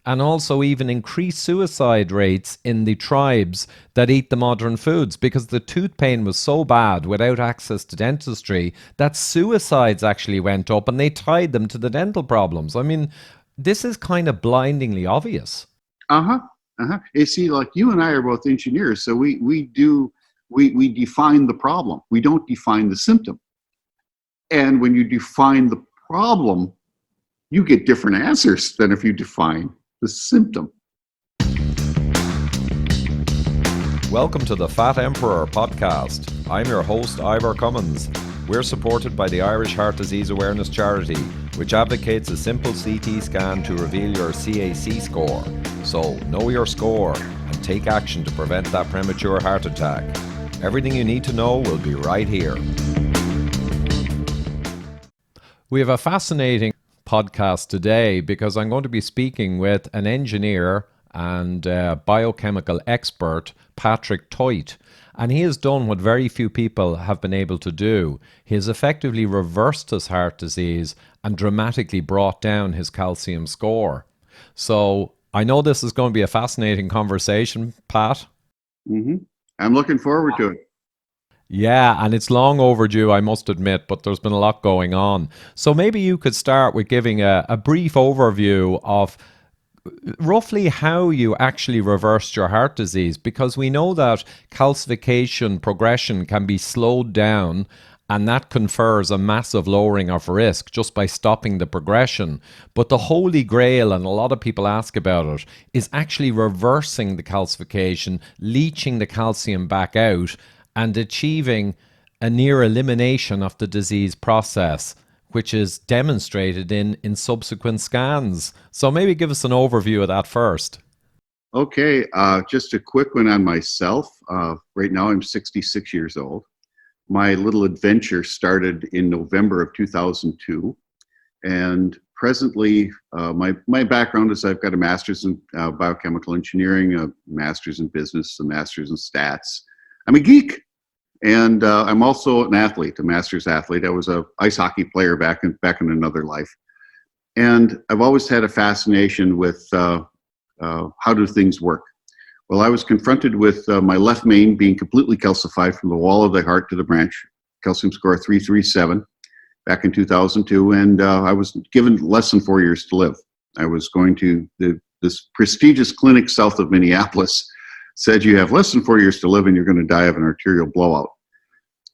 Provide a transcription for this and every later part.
and also even increased suicide rates in the tribes that eat the modern foods, because the tooth pain was so bad without access to dentistry that suicides actually went up, and they tied them to the dental problems. I mean, this is kind of blindingly obvious. Uh-huh. Uh-huh. You see, like you and I are both engineers, so we define the problem. We don't define the symptom. And when you define the problem, you get different answers than if you define the symptom. Welcome to the Fat Emperor podcast. I'm your host, Ivor Cummins. We're supported by the Irish Heart Disease Awareness Charity, which advocates a simple CT scan to reveal your CAC score. So, know your score and take action to prevent that premature heart attack. Everything you need to know will be right here. We have a fascinating podcast today because I'm going to be speaking with an engineer and biochemical expert, Patrick Theut. And he has done what very few people have been able to do. He has effectively reversed his heart disease and dramatically brought down his calcium score. So I know this is going to be a fascinating conversation, Pat. Mm-hmm. I'm looking forward to it. Yeah, and it's long overdue, I must admit, but there's been a lot going on. So maybe you could start with giving a brief overview of roughly how you actually reversed your heart disease, because we know that calcification progression can be slowed down, and that confers a massive lowering of risk just by stopping the progression. But the holy grail, and a lot of people ask about it, is actually reversing the calcification, leaching the calcium back out, and achieving a near elimination of the disease process, which is demonstrated in subsequent scans. So maybe give us an overview of that first. Okay, just a quick one on myself. Right now I'm 66 years old. My little adventure started in November of 2002. And presently, my background is I've got a master's in biochemical engineering, a master's in business, a master's in stats. I'm a geek. And I'm also an athlete, a master's athlete. I was an ice hockey player back in another life. And I've always had a fascination with how do things work. Well, I was confronted with my left main being completely calcified from the wall of the heart to the branch, calcium score 337, back in 2002. And I was given less than 4 years to live. I was going to this prestigious clinic south of Minneapolis, said you have less than 4 years to live and you're going to die of an arterial blowout.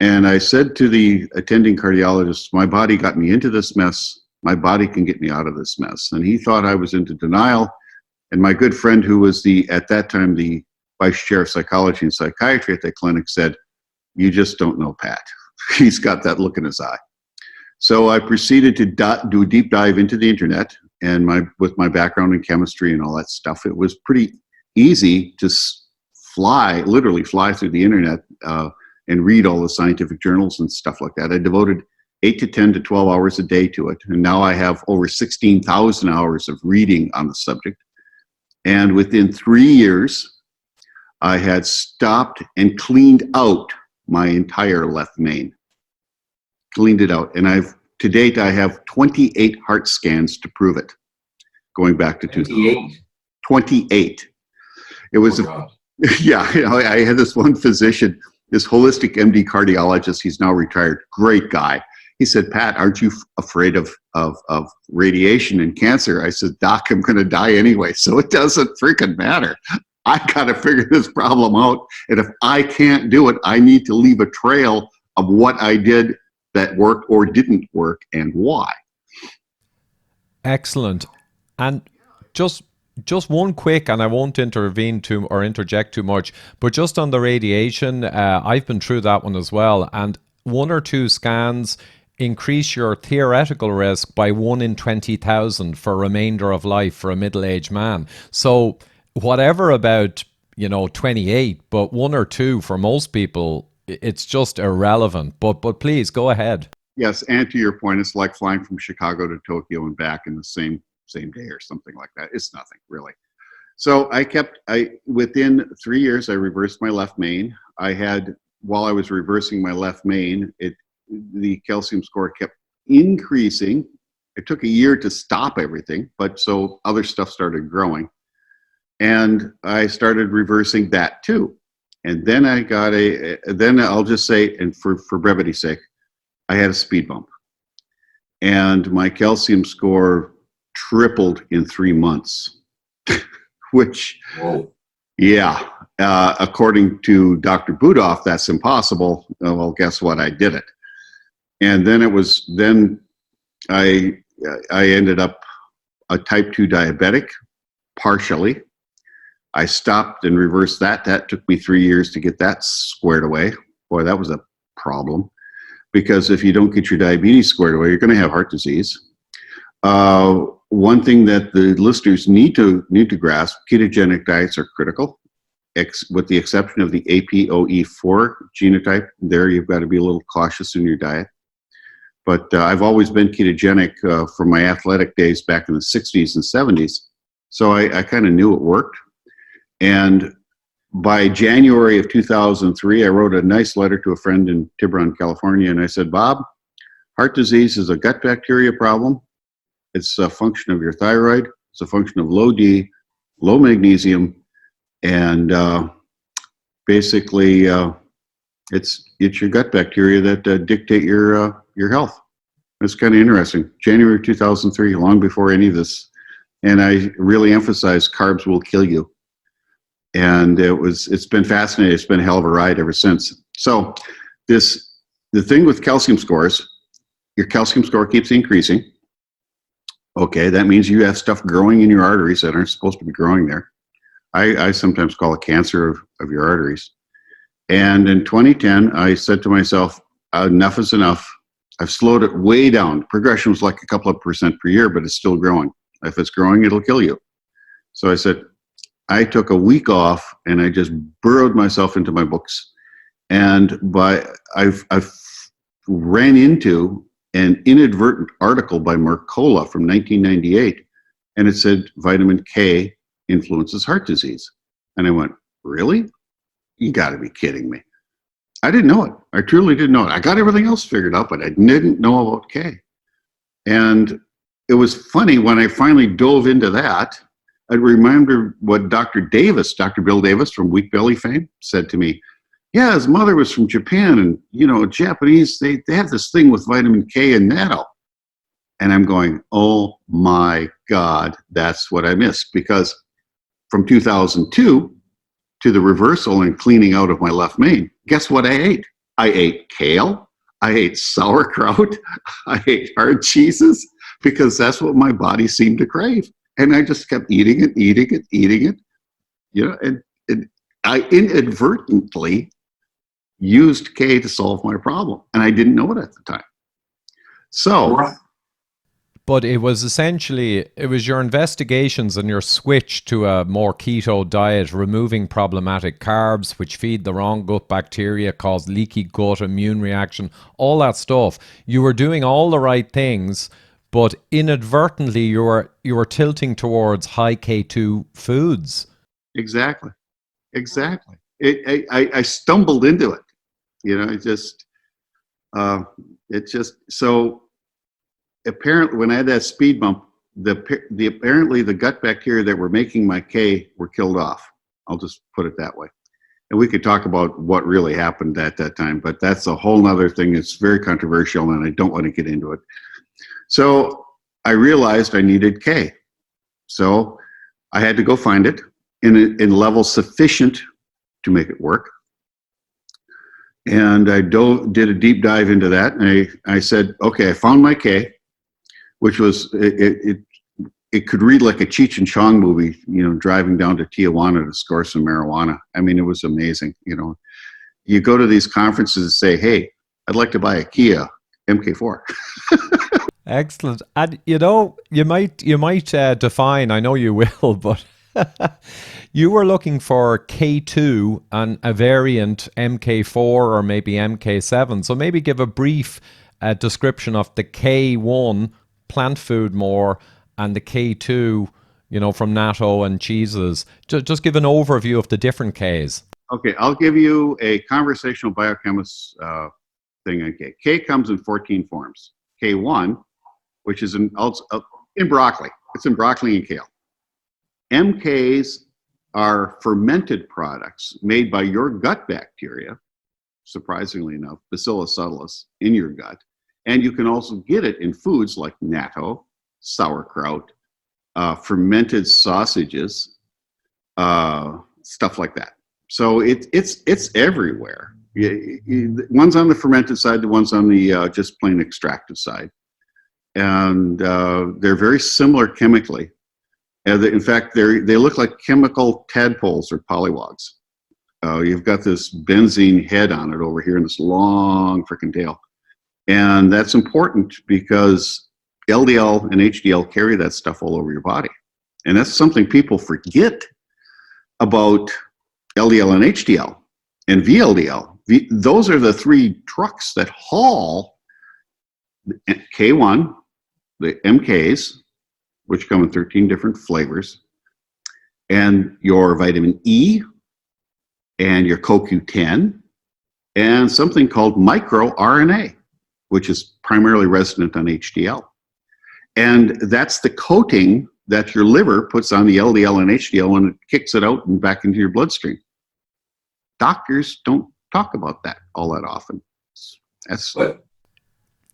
And I said to the attending cardiologist, my body got me into this mess. My body can get me out of this mess. And he thought I was into denial. And my good friend, who was at that time, the vice chair of psychology and psychiatry at that clinic, said, you just don't know Pat. He's got that look in his eye. So I proceeded to do a deep dive into the internet, and with my background in chemistry and all that stuff, it was pretty easy to literally fly through the internet and read all the scientific journals and stuff like that. I devoted 8 to 10 to 12 hours a day to it. And now I have over 16,000 hours of reading on the subject. And within 3 years, I had stopped and cleaned out my entire left main. Cleaned it out. And to date, I have 28 heart scans to prove it, going back to 2008. 28. It was yeah, I had this one physician, this holistic MD cardiologist. He's now retired. Great guy. He said, Pat, aren't you afraid of radiation and cancer? I said, Doc, I'm going to die anyway, so it doesn't freaking matter. I got to figure this problem out. And if I can't do it, I need to leave a trail of what I did that worked or didn't work and why. Excellent. And just one quick, and I won't intervene or interject too much, but just on the radiation, I've been through that one as well. And 1 or 2 scans increase your theoretical risk by 1 in 20,000 for remainder of life for a middle-aged man. So whatever about, 28, but 1 or 2 for most people, it's just irrelevant. But please go ahead. Yes, and to your point, it's like flying from Chicago to Tokyo and back in the same day or something like that. It's nothing really. So within 3 years, I reversed my left main. While I was reversing my left main, the calcium score kept increasing It took a year to stop everything, but so other stuff started growing. And I started reversing that too. And then I got then I'll just say, and for brevity's sake, I had a speed bump. And my calcium score tripled in 3 months, which, Whoa. yeah, according to Dr. Budoff, that's impossible. Well, guess what? I did it. And then I ended up a type 2 diabetic, partially. I stopped and reversed that. That took me 3 years to get that squared away. Boy, that was a problem, because if you don't get your diabetes squared away, you're going to have heart disease. One thing that the listeners need to grasp: ketogenic diets are critical, with the exception of the APOE4 genotype. There, you've got to be a little cautious in your diet. But I've always been ketogenic from my athletic days back in the 60s and 70s. So I kind of knew it worked. And by January of 2003, I wrote a nice letter to a friend in Tiburon, California. And I said, Bob, heart disease is a gut bacteria problem. It's a function of your thyroid. It's a function of low D, low magnesium. And basically, it's your gut bacteria that dictate your health. It's kind of interesting. January 2003, long before any of this, and I really emphasized carbs will kill you. And it's been fascinating. It's been a hell of a ride ever since. So the thing with calcium scores, your calcium score keeps increasing. Okay, that means you have stuff growing in your arteries that aren't supposed to be growing there. I sometimes call it cancer of your arteries. And in 2010, I said to myself, enough is enough. I've slowed it way down. Progression was like a couple of percent per year, but it's still growing. If it's growing, it'll kill you. So I said, I took a week off and I just burrowed myself into my books. And I've ran into an inadvertent article by Mercola from 1998, and it said vitamin K influences heart disease. And I went, really? You got to be kidding me. I didn't know it. I truly didn't know it. I got everything else figured out, but I didn't know about K. And it was funny when I finally dove into that. I remember what Dr. Bill Davis from Wheat Belly fame, said to me. Yeah, his mother was from Japan, and Japanese, they have this thing with vitamin K and natto. And I'm going, oh my God, that's what I missed. Because from 2002 to the reversal and cleaning out of my left main, guess what I ate? I ate kale, I ate sauerkraut, I ate hard cheeses, because that's what my body seemed to crave. And I just kept eating it, and I inadvertently used K to solve my problem, and I didn't know it at the time. So, Right. But it was your investigations and your switch to a more keto diet, removing problematic carbs, which feed the wrong gut bacteria, cause leaky gut, immune reaction, all that stuff. You were doing all the right things, but inadvertently you were tilting towards high K2 foods. Exactly. I stumbled into it. So apparently when I had that speed bump, apparently the gut bacteria that were making my K were killed off. I'll just put it that way. And we could talk about what really happened at that time, but that's a whole nother thing. It's very controversial and I don't want to get into it. So I realized I needed K. So I had to go find it in levels sufficient to make it work. And I did a deep dive into that. And I said, okay, I found my K, which was, it could read like a Cheech and Chong movie, driving down to Tijuana to score some marijuana. I mean, it was amazing. You go to these conferences and say, hey, I'd like to buy a Kia MK4. Excellent. And you might define, I know you will, but you were looking for K2 and a variant MK4 or maybe MK7. So maybe give a brief description of the K1 plant food more and the K2, from natto and cheeses. Just give an overview of the different Ks. Okay, I'll give you a conversational biochemist thing on K. K comes in 14 forms. K1 which is in broccoli. It's in broccoli and kale. MKs are fermented products made by your gut bacteria, surprisingly enough, Bacillus subtilis, in your gut. And you can also get it in foods like natto, sauerkraut, fermented sausages, stuff like that. So it's everywhere. One's on the fermented side, the one's on the just plain extractive side. And they're very similar chemically. In fact, they look like chemical tadpoles or pollywogs. You've got this benzene head on it over here and this long freaking tail. And that's important because LDL and HDL carry that stuff all over your body. And that's something people forget about LDL and HDL and VLDL. Those are the three trucks that haul K1, the MKs, which come in 13 different flavors, and your vitamin E, and your CoQ10, and something called microRNA, which is primarily resident on HDL. And that's the coating that your liver puts on the LDL and HDL when it kicks it out and back into your bloodstream. Doctors don't talk about that all that often.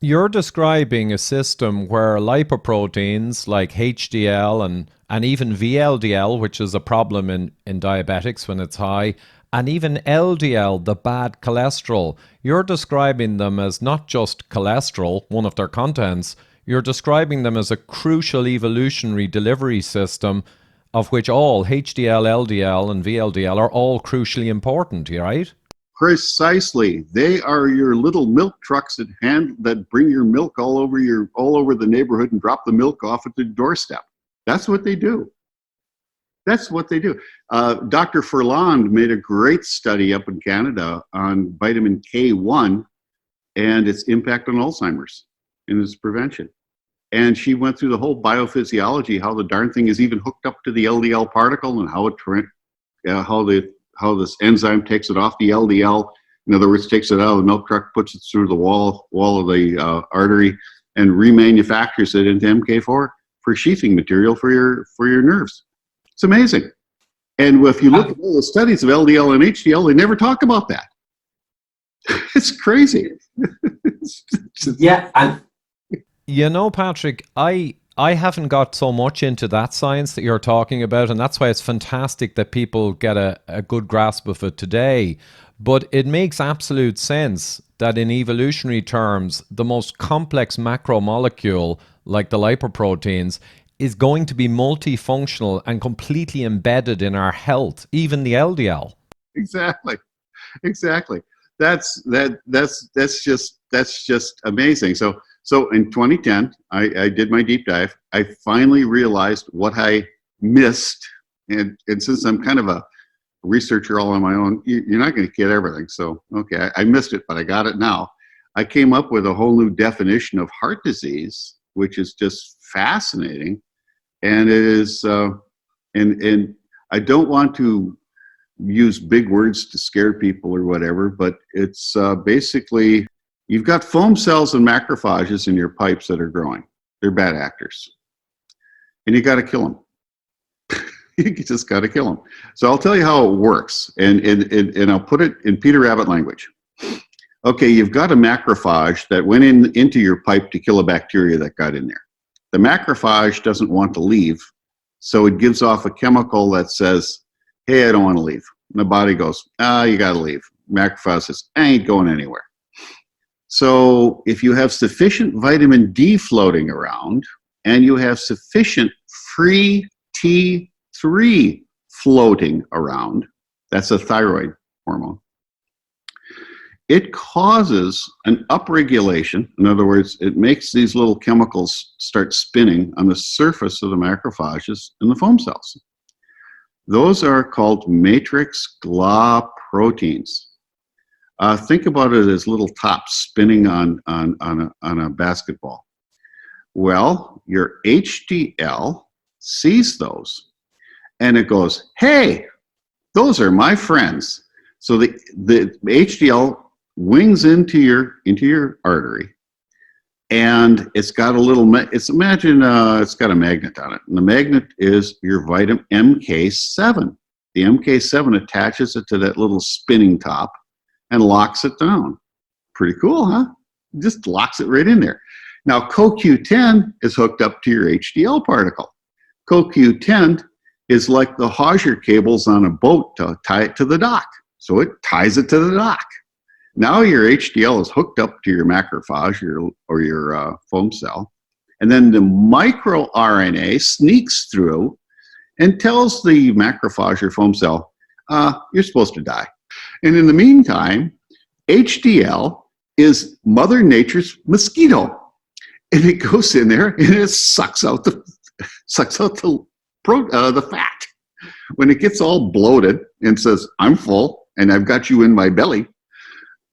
You're describing a system where lipoproteins like HDL and even VLDL, which is a problem in diabetics when it's high, and even LDL, the bad cholesterol, you're describing them as not just cholesterol, one of their contents, you're describing them as a crucial evolutionary delivery system of which all HDL, LDL, and VLDL are all crucially important, right? Precisely. They are your little milk trucks that bring your milk all over the neighborhood and drop the milk off at the doorstep. That's what they do. That's what they do. Dr. Furland made a great study up in Canada on vitamin K1 and its impact on Alzheimer's and its prevention. And she went through the whole biophysiology, how the darn thing is even hooked up to the LDL particle and how this enzyme takes it off the LDL. In other words, takes it out of the milk truck, puts it through the wall of the artery, and remanufactures it into MK4 for sheathing material for your nerves. It's amazing. And if you look at all the studies of LDL and HDL, they never talk about that. It's crazy. Yeah, and you know, Patrick, I haven't got so much into that science that you're talking about, and that's why it's fantastic that people get a good grasp of it today. But it makes absolute sense that in evolutionary terms, the most complex macromolecule, like the lipoproteins, is going to be multifunctional and completely embedded in our health, even the LDL. Exactly. That's just amazing. So in 2010, I did my deep dive. I finally realized what I missed. And since I'm kind of a researcher all on my own, you're not going to get everything. So, okay, I missed it, but I got it now. I came up with a whole new definition of heart disease, which is just fascinating. And it is, and I don't want to use big words to scare people or whatever, but it's basically, you've got foam cells and macrophages in your pipes that are growing. They're bad actors. And you got to kill them. You just got to kill them. So I'll tell you how it works. And I'll put it in Peter Rabbit language. Okay, you've got a macrophage that went into your pipe to kill a bacteria that got in there. The macrophage doesn't want to leave, so it gives off a chemical that says, hey, I don't want to leave. And the body goes, you got to leave. Macrophage says, I ain't going anywhere. So if you have sufficient vitamin D floating around and you have sufficient free T3 floating around, that's a thyroid hormone, it causes an upregulation. In other words, it makes these little chemicals start spinning on the surface of the macrophages and the foam cells. Those are called matrix GLA proteins. Think about it as little tops spinning on a basketball. Well, your HDL sees those and it goes, hey, those are my friends. So the HDL wings into your artery, And it's got a little, it's got a magnet on it. And the magnet is your vitamin MK7. The MK7 attaches it to that little spinning top and locks it down. Pretty cool, huh? Just locks it right in there. Now, CoQ10 is hooked up to your HDL particle. CoQ10 is like the hawser cables on a boat to tie it to the dock. So it ties it to the dock. Now your HDL is hooked up to your macrophage or your foam cell. And then the microRNA sneaks through and tells the macrophage or foam cell, you're supposed to die. And in the meantime, HDL is Mother Nature's mosquito. And it goes in there and it sucks out the fat. When it gets all bloated and says, I'm full and I've got you in my belly,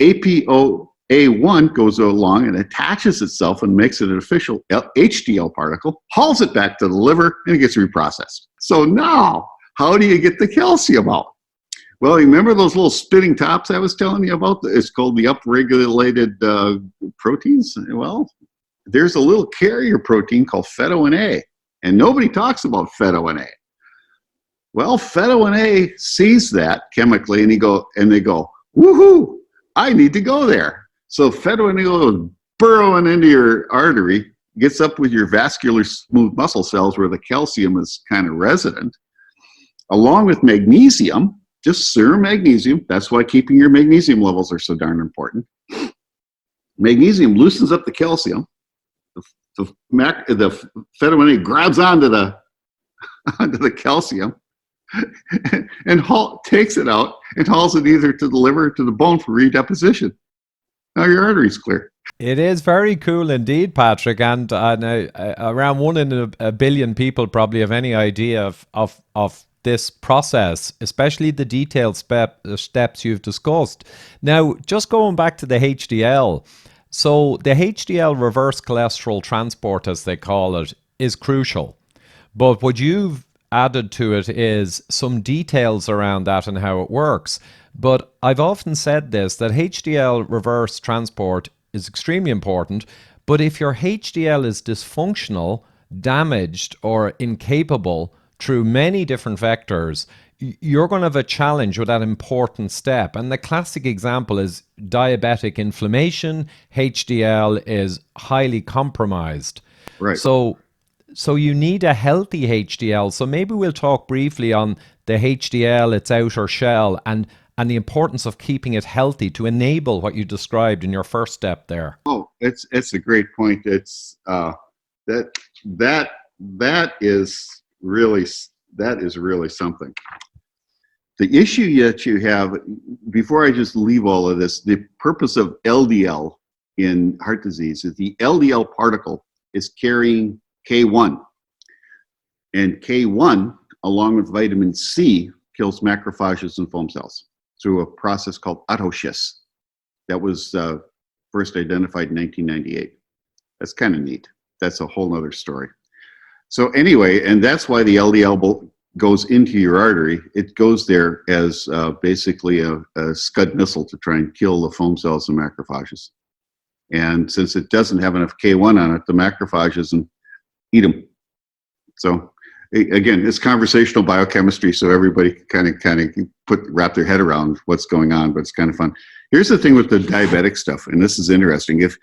APOA1 goes along and attaches itself and makes it an official HDL particle, hauls it back to the liver, and it gets reprocessed. So now, how do you get the calcium out? Well, you remember those little spinning tops I was telling you about? It's called the upregulated proteins. Well, there's a little carrier protein called pheto A, and nobody talks about pheto A. Well, pheto A sees that chemically, and they go, woohoo! I need to go there. So pheto A goes burrowing into your artery, gets up with your vascular smooth muscle cells where the calcium is kind of resident, along with magnesium, just serum magnesium. That's why keeping your magnesium levels are so darn important. Magnesium loosens up the calcium. The pheto A grabs onto the calcium and takes it out and hauls it either to the liver or to the bone for redeposition. Now your artery's clear. It is very cool indeed, Patrick, and around 1 in a billion people probably have any idea of this process, especially the detailed steps you've discussed. Now, just going back to the HDL, so the HDL reverse cholesterol transport, as they call it, is crucial. But what you've added to it is some details around that and how it works. But I've often said this, that HDL reverse transport is extremely important, but if your HDL is dysfunctional, damaged, or incapable through many different vectors, you're going to have a challenge with that important step. And the classic example is diabetic inflammation. HDL is highly compromised. Right. So you need a healthy HDL. So maybe we'll talk briefly on the HDL, its outer shell, and the importance of keeping it healthy to enable what you described in your first step there. Oh, it's a great point. It's that is really something. The issue that you have, before I just leave all of this, the purpose of LDL in heart disease is the LDL particle is carrying K1. And K1, along with vitamin C, kills macrophages and foam cells through a process called autosys that was first identified in 1998. That's kind of neat. That's a whole other story. So anyway, and that's why the LDL goes into your artery. It goes there as basically a Scud missile to try and kill the foam cells and macrophages. And since it doesn't have enough K1 on it, the macrophages and eat them. So again, it's conversational biochemistry, so everybody kind of wrap their head around what's going on, but it's kind of fun. Here's the thing with the diabetic stuff, and this is interesting. If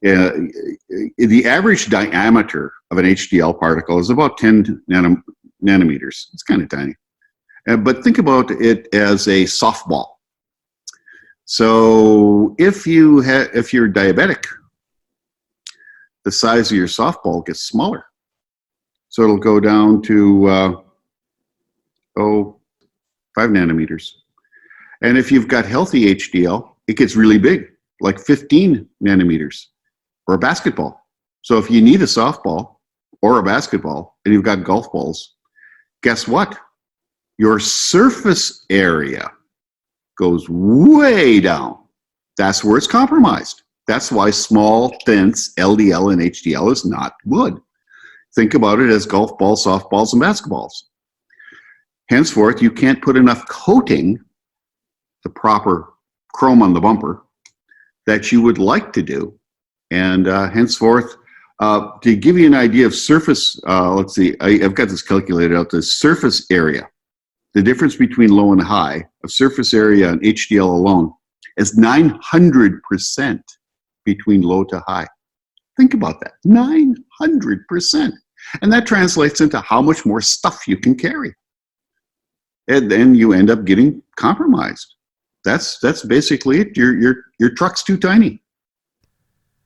the average diameter of an HDL particle is about 10 nanometers. It's kind of tiny. But think about it as a softball. So if you're diabetic, the size of your softball gets smaller. So it'll go down to 5 nanometers. And if you've got healthy HDL, it gets really big, like 15 nanometers, or a basketball. So if you need a softball or a basketball and you've got golf balls, guess what? Your surface area goes way down. That's where it's compromised. That's why small, dense LDL and HDL is not good. Think about it as golf balls, softballs, and basketballs. Henceforth, you can't put enough coating, the proper chrome on the bumper, that you would like to do And henceforth, to give you an idea of surface, let's see, I've got this calculated out, the surface area, the difference between low and high of surface area on HDL alone is 900% between low to high. Think about that, 900%. And that translates into how much more stuff you can carry. And then you end up getting compromised. That's basically it. Your truck's too tiny.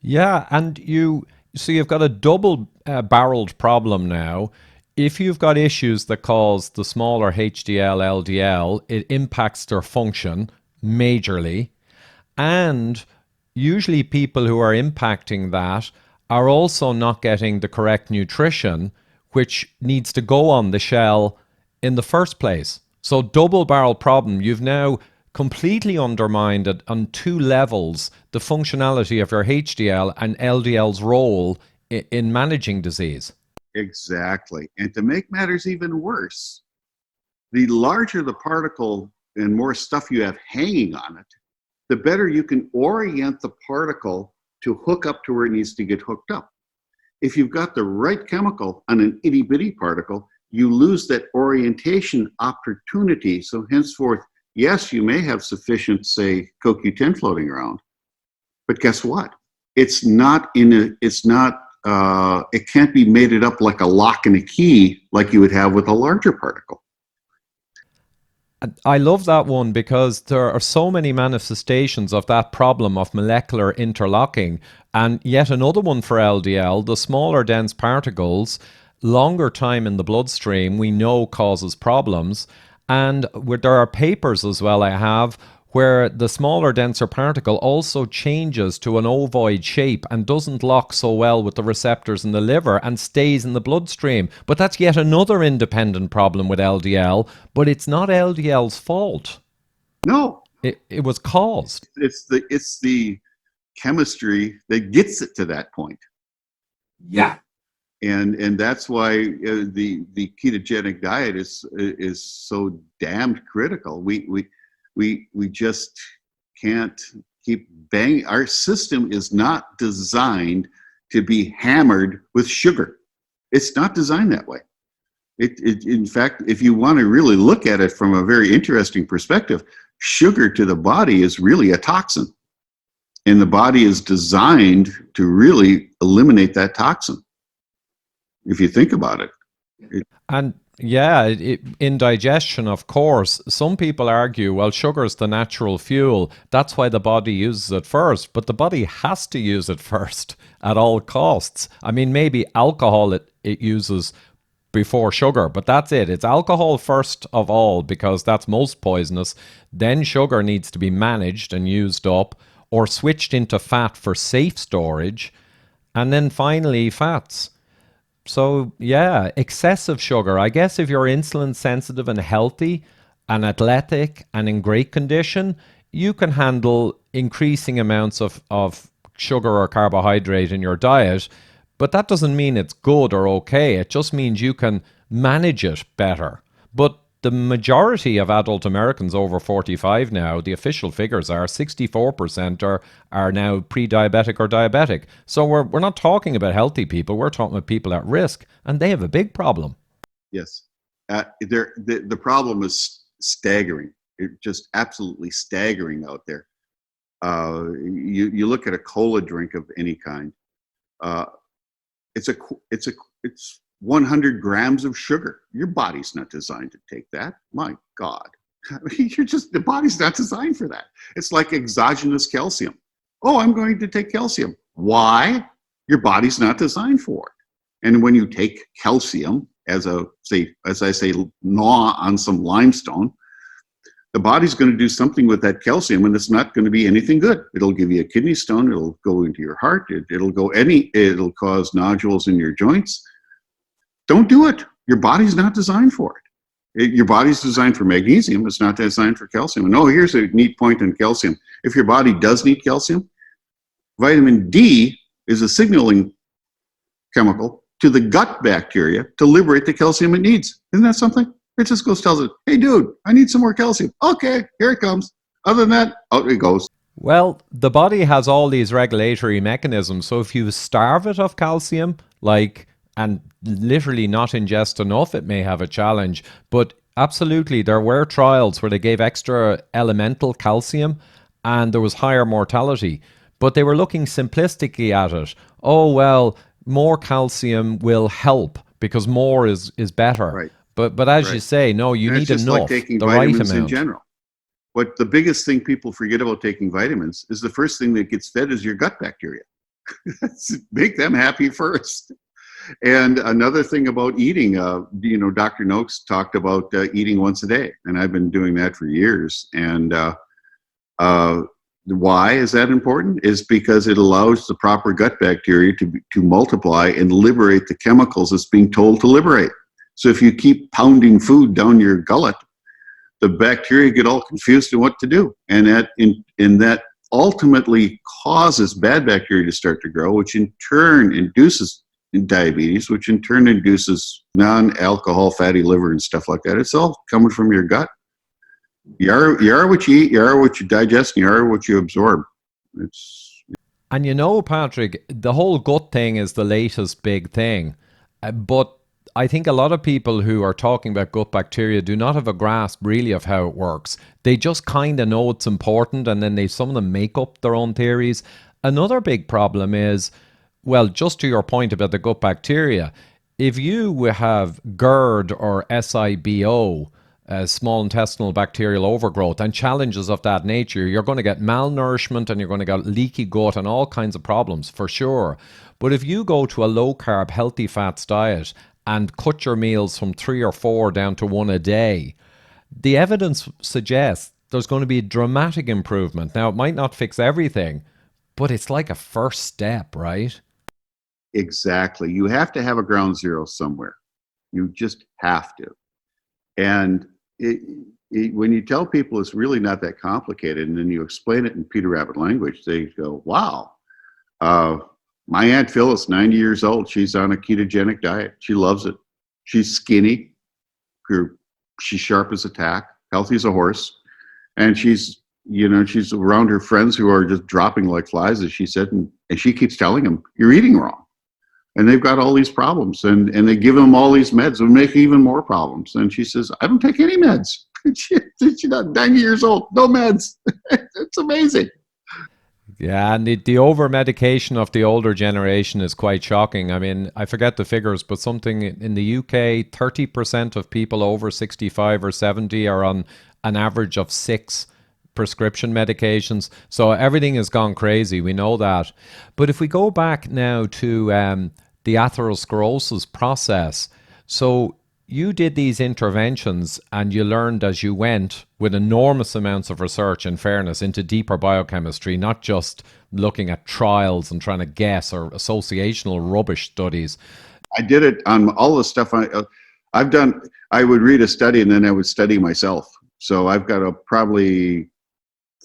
Yeah, and you've got a double barreled problem now. If you've got issues that cause the smaller HDL, LDL, it impacts their function majorly. And usually people who are impacting that are also not getting the correct nutrition, which needs to go on the shell in the first place. So double barrel problem, you've now completely undermined it on two levels, the functionality of your HDL and LDL's role in managing disease. Exactly. And to make matters even worse, the larger the particle and more stuff you have hanging on it, the better you can orient the particle to hook up to where it needs to get hooked up. If you've got the right chemical on an itty bitty particle, you lose that orientation opportunity. So henceforth, yes, you may have sufficient, say, CoQ10 floating around, but guess what? It can't be mated up like a lock and a key like you would have with a larger particle. I love that one because there are so many manifestations of that problem of molecular interlocking. And yet another one for LDL, the smaller dense particles, longer time in the bloodstream, we know causes problems. And there are papers as well I have where the smaller, denser particle also changes to an ovoid shape and doesn't lock so well with the receptors in the liver and stays in the bloodstream. But that's yet another independent problem with LDL, but it's not LDL's fault. No. It was caused. It's the chemistry that gets it to that point. Yeah. And that's why the ketogenic diet is so damned critical. We just can't keep banging. Our system is not designed to be hammered with sugar. It's not designed that way. In fact, if you want to really look at it from a very interesting perspective, sugar to the body is really a toxin. And the body is designed to really eliminate that toxin, if you think about it. And yeah, in digestion, of course, some people argue, well, sugar is the natural fuel. That's why the body uses it first. But the body has to use it first at all costs. I mean, maybe alcohol it uses before sugar, but that's it. It's alcohol first of all because that's most poisonous. Then sugar needs to be managed and used up or switched into fat for safe storage. And then finally, fats. So yeah, excessive sugar. I guess if you're insulin sensitive and healthy and athletic and in great condition, you can handle increasing amounts of sugar or carbohydrate in your diet. But that doesn't mean it's good or okay. It just means you can manage it better. But the majority of adult Americans over 45 now, the official figures are 64% are now pre-diabetic or diabetic. So we're not talking about healthy people. We're talking about people at risk, and they have a big problem. Yes. The problem is staggering. It's just absolutely staggering out there. You look at a cola drink of any kind. It's 100 grams of sugar. Your body's not designed to take that. My God. I mean, the body's not designed for that. It's like exogenous calcium. Oh, I'm going to take calcium. Why? Your body's not designed for it. And when you take calcium as I say, gnaw on some limestone, the body's going to do something with that calcium, and it's not going to be anything good. It'll give you a kidney stone. It'll go into your heart. It'll cause nodules in your joints. Don't do it. Your body's not designed for it. Your body's designed for magnesium. It's not designed for calcium. And here's a neat point on calcium. If your body does need calcium, vitamin D is a signaling chemical to the gut bacteria to liberate the calcium it needs. Isn't that something? It just tells it, hey, dude, I need some more calcium. Okay, here it comes. Other than that, out it goes. Well, the body has all these regulatory mechanisms. So if you starve it of calcium, like, and literally not ingest enough, it may have a challenge. But absolutely, there were trials where they gave extra elemental calcium and there was higher mortality. But they were looking simplistically at it. Oh, well, more calcium will help because more is better. Right, But as you right. say, no, you And it's need just like enough, taking the right vitamins in amount. general. What the biggest thing people forget about taking vitamins is the first thing that gets fed is your gut bacteria. Make them happy first. And another thing about eating, Dr. Noakes talked about eating once a day, and I've been doing that for years. And uh, why is that important? Is because it allows the proper gut bacteria to multiply and liberate the chemicals it's being told to liberate. So if you keep pounding food down your gullet, the bacteria get all confused in what to do, and that ultimately causes bad bacteria to start to grow, which in turn induces diabetes, which in turn induces non-alcohol fatty liver and stuff like that. It's all coming from your gut. You are what you eat, you are what you digest, and you are what you absorb. It's And you know, Patrick, the whole gut thing is the latest big thing. But I think a lot of people who are talking about gut bacteria do not have a grasp really of how it works. They just kind of know it's important and then some of them make up their own theories. Another big problem is, well, just to your point about the gut bacteria, if you have GERD or SIBO, small intestinal bacterial overgrowth, and challenges of that nature, you're going to get malnourishment and you're going to get leaky gut and all kinds of problems for sure. But if you go to a low carb, healthy fats diet and cut your meals from 3 or 4 down to 1 a day, the evidence suggests there's going to be a dramatic improvement. Now, it might not fix everything, but it's like a first step, right? exactly. You have to have a ground zero somewhere. You just have to. And when you tell people it's really not that complicated, and then you explain it in Peter Rabbit language, they go, wow. Uh, my Aunt Phyllis, 90 years old, she's on a ketogenic diet. She loves it. She's skinny. She's sharp as a tack, healthy as a horse. And she's around her friends who are just dropping like flies, as she said. And she keeps telling them, you're eating wrong. And they've got all these problems, and they give them all these meds and make even more problems. And she says, I don't take any meds. She's not 90 years old, no meds. It's amazing. Yeah, and the over medication of the older generation is quite shocking. I mean, I forget the figures, but something in the UK, 30% of people over 65 or 70 are on an average of 6 prescription medications. So everything has gone crazy. We know that. But if we go back now to the atherosclerosis process, so you did these interventions and you learned as you went with enormous amounts of research, in fairness, into deeper biochemistry, not just looking at trials and trying to guess or associational rubbish studies. I did it on all the stuff I've done. I would read a study and then I would study myself. So I've got probably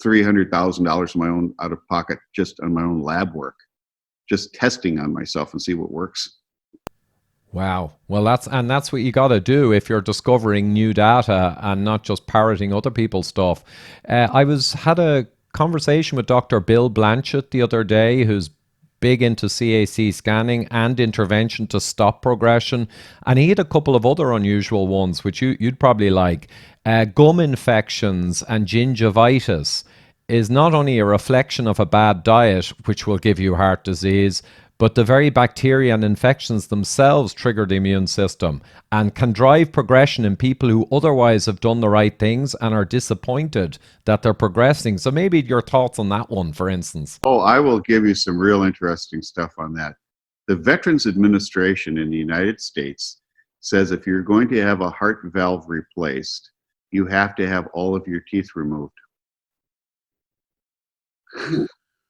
$300,000 of my own out of pocket just on my own lab work, just testing on myself and see what works. Wow. Well, that's what you got to do if you're discovering new data and not just parroting other people's stuff. I had a conversation with Dr. Bill Blanchett the other day, who's big into CAC scanning and intervention to stop progression, and he had a couple of other unusual ones which you'd probably like. Gum infections and gingivitis is not only a reflection of a bad diet, which will give you heart disease, but the very bacteria and infections themselves trigger the immune system and can drive progression in people who otherwise have done the right things and are disappointed that they're progressing. So maybe your thoughts on that one, for instance. Oh, I will give you some real interesting stuff on that. The Veterans Administration in the United States says if you're going to have a heart valve replaced, you have to have all of your teeth removed.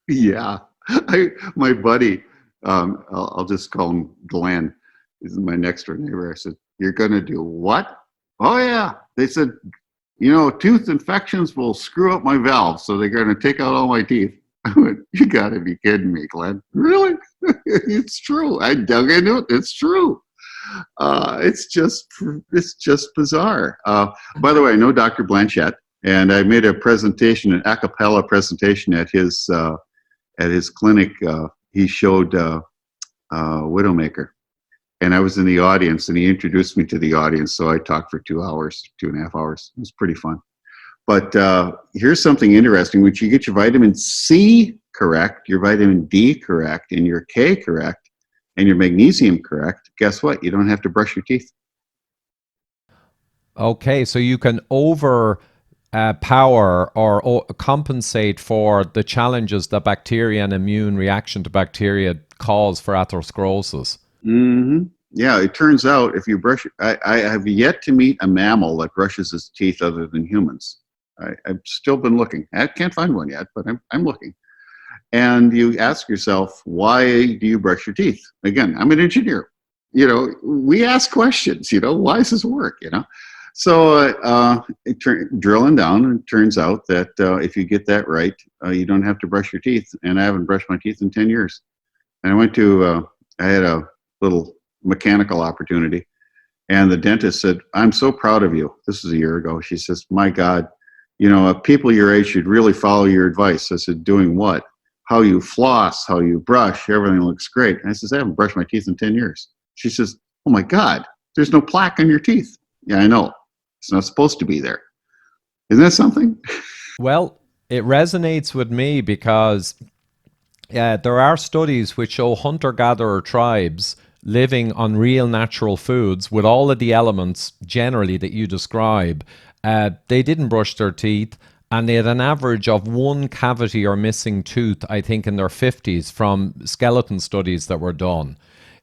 Yeah. My buddy, I'll just call him Glenn. He's my next door neighbor. I said, you're going to do what? Oh, yeah. They said, tooth infections will screw up my valves, so they're going to take out all my teeth. I went, you got to be kidding me, Glenn. Really? It's true. I dug into it. It's true. It's just bizarre. By the way, I know Dr. Blanchett. And I made a presentation, an a cappella presentation at his clinic. He showed Widowmaker. And I was in the audience, and he introduced me to the audience. So I talked for 2 hours, 2.5 hours. It was pretty fun. But here's something interesting. When you get your vitamin C correct, your vitamin D correct, and your K correct, and your magnesium correct, guess what? You don't have to brush your teeth. Okay, so you can power or compensate for the challenges that bacteria and immune reaction to bacteria cause for atherosclerosis. Mm-hmm. Yeah, it turns out if you brush, I have yet to meet a mammal that brushes its teeth other than humans. I've still been looking. I can't find one yet, but I'm looking. And you ask yourself, why do you brush your teeth? Again, I'm an engineer. You know, we ask questions, you know, why does this work, you know? So drilling down, it turns out that if you get that right, you don't have to brush your teeth. And I haven't brushed my teeth in 10 years. And I had a little mechanical opportunity. And the dentist said, I'm so proud of you. This was a year ago. She says, my God, you know, people your age should really follow your advice. I said, doing what? How you floss, how you brush, everything looks great. And I says, I haven't brushed my teeth in 10 years. She says, oh my God, there's no plaque on your teeth. Yeah, I know. It's not supposed to be there. Isn't that something? Well, it resonates with me because there are studies which show hunter-gatherer tribes living on real natural foods with all of the elements generally that you describe. They didn't brush their teeth, and they had an average of one cavity or missing tooth, I think, in their 50s from skeleton studies that were done.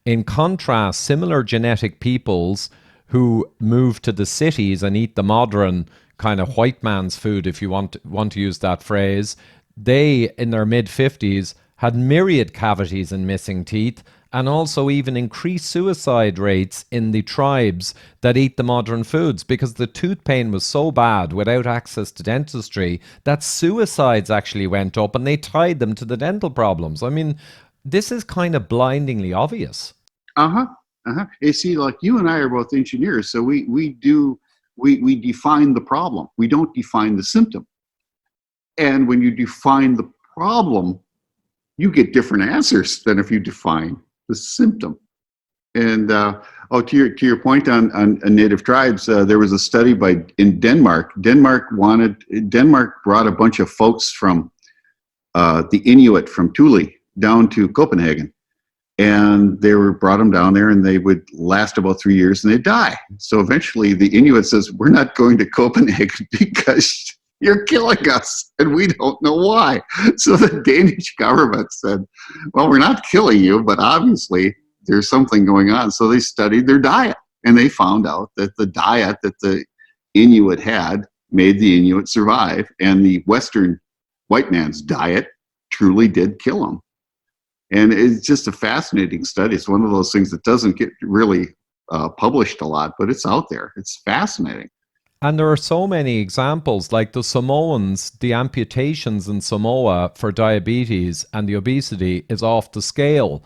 In contrast, similar genetic peoples who move to the cities and eat the modern kind of white man's food, if you want to use that phrase, they, in their mid-50s, had myriad cavities and missing teeth, and also even increased suicide rates in the tribes that eat the modern foods, because the tooth pain was so bad without access to dentistry that suicides actually went up, and they tied them to the dental problems. I mean, this is kind of blindingly obvious. Uh-huh. Uh-huh. You see, like you and I are both engineers, so we define the problem. We don't define the symptom. And when you define the problem, you get different answers than if you define the symptom. And to your point on native tribes, there was a study in Denmark. Denmark brought a bunch of folks from the Inuit from Thule down to Copenhagen. And brought them down there, and they would last about 3 years and they'd die. So eventually the Inuit says, we're not going to Copenhagen because you're killing us, and we don't know why. So the Danish government said, well, we're not killing you, but obviously there's something going on. So they studied their diet, and they found out that the diet that the Inuit had made the Inuit survive, and the Western white man's diet truly did kill them. And it's just a fascinating study. It's one of those things that doesn't get really published a lot, but it's out there. It's fascinating. And there are so many examples, like the Samoans, the amputations in Samoa for diabetes and the obesity is off the scale.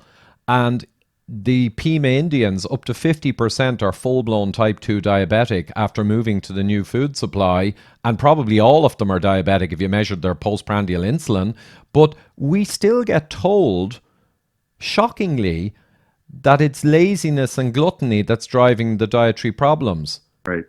And the Pima Indians, up to 50% are full-blown type 2 diabetic after moving to the new food supply, and probably all of them are diabetic if you measured their postprandial insulin. But we still get told, shockingly, that it's laziness and gluttony that's driving the dietary problems. Right.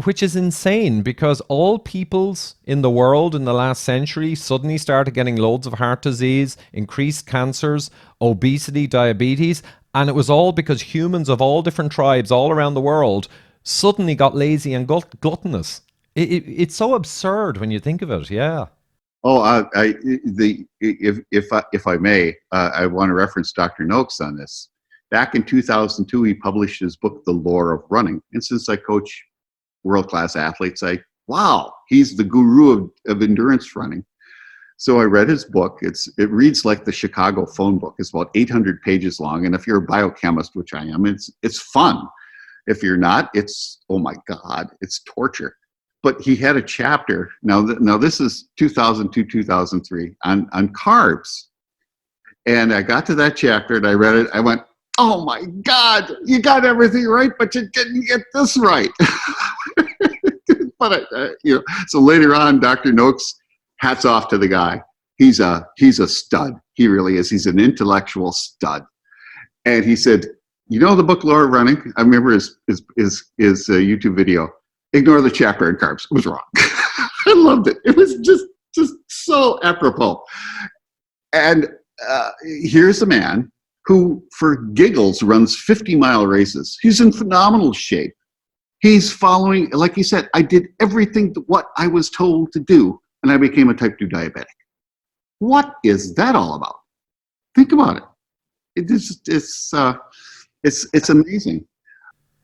Which is insane, because all peoples in the world in the last century suddenly started getting loads of heart disease, increased cancers, obesity, diabetes, and it was all because humans of all different tribes all around the world suddenly got lazy and gluttonous. It's so absurd when you think of it, yeah. Oh, if I may, I want to reference Dr. Noakes on this. Back in 2002, he published his book, The Lore of Running. And since I coach world-class athletes, wow, he's the guru of endurance running. So I read his book. It reads like the Chicago phone book. It's about 800 pages long. And if you're a biochemist, which I am, it's fun. If you're not, oh my God, it's torture. But he had a chapter, now this is 2002, 2003, on carbs. And I got to that chapter and I read it. I went, oh my God, you got everything right, but you didn't get this right. But so later on, Dr. Noakes, hats off to the guy. He's a stud. He really is. He's an intellectual stud. And he said, the book Law of Running? I remember his YouTube video. Ignore the chapter on carbs. It was wrong. I loved it. It was just so apropos. And here's a man who, for giggles, runs 50-mile races. He's in phenomenal shape. He's following, like he said, I did everything what I was told to do, and I became a type 2 diabetic. What is that all about? Think about it. It's amazing.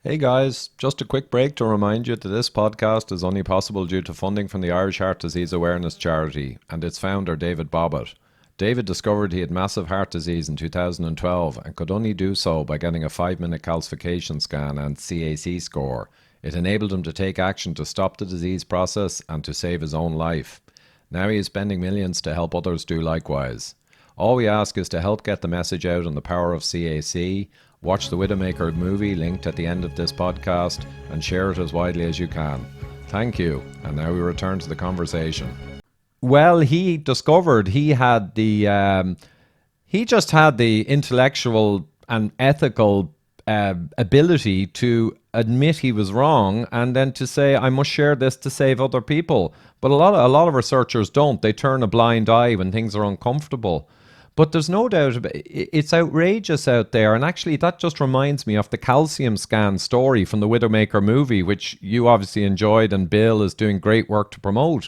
Hey guys, just a quick break to remind you that this podcast is only possible due to funding from the Irish Heart Disease Awareness Charity and its founder David Bobbitt. David discovered he had massive heart disease in 2012 and could only do so by getting a 5-minute calcification scan and CAC score. It enabled him to take action to stop the disease process and to save his own life. Now he is spending millions to help others do likewise. All we ask is to help get the message out on the power of CAC, watch the Widowmaker movie linked at the end of this podcast, and share it as widely as you can. Thank you, and now we return to the conversation. Well, he discovered he had he just had the intellectual and ethical ability to admit he was wrong and then to say, I must share this to save other people. But a lot of researchers don't. They turn a blind eye when things are uncomfortable. But there's no doubt it's outrageous out there. And actually, that just reminds me of the calcium scan story from the Widowmaker movie, which you obviously enjoyed and Bill is doing great work to promote.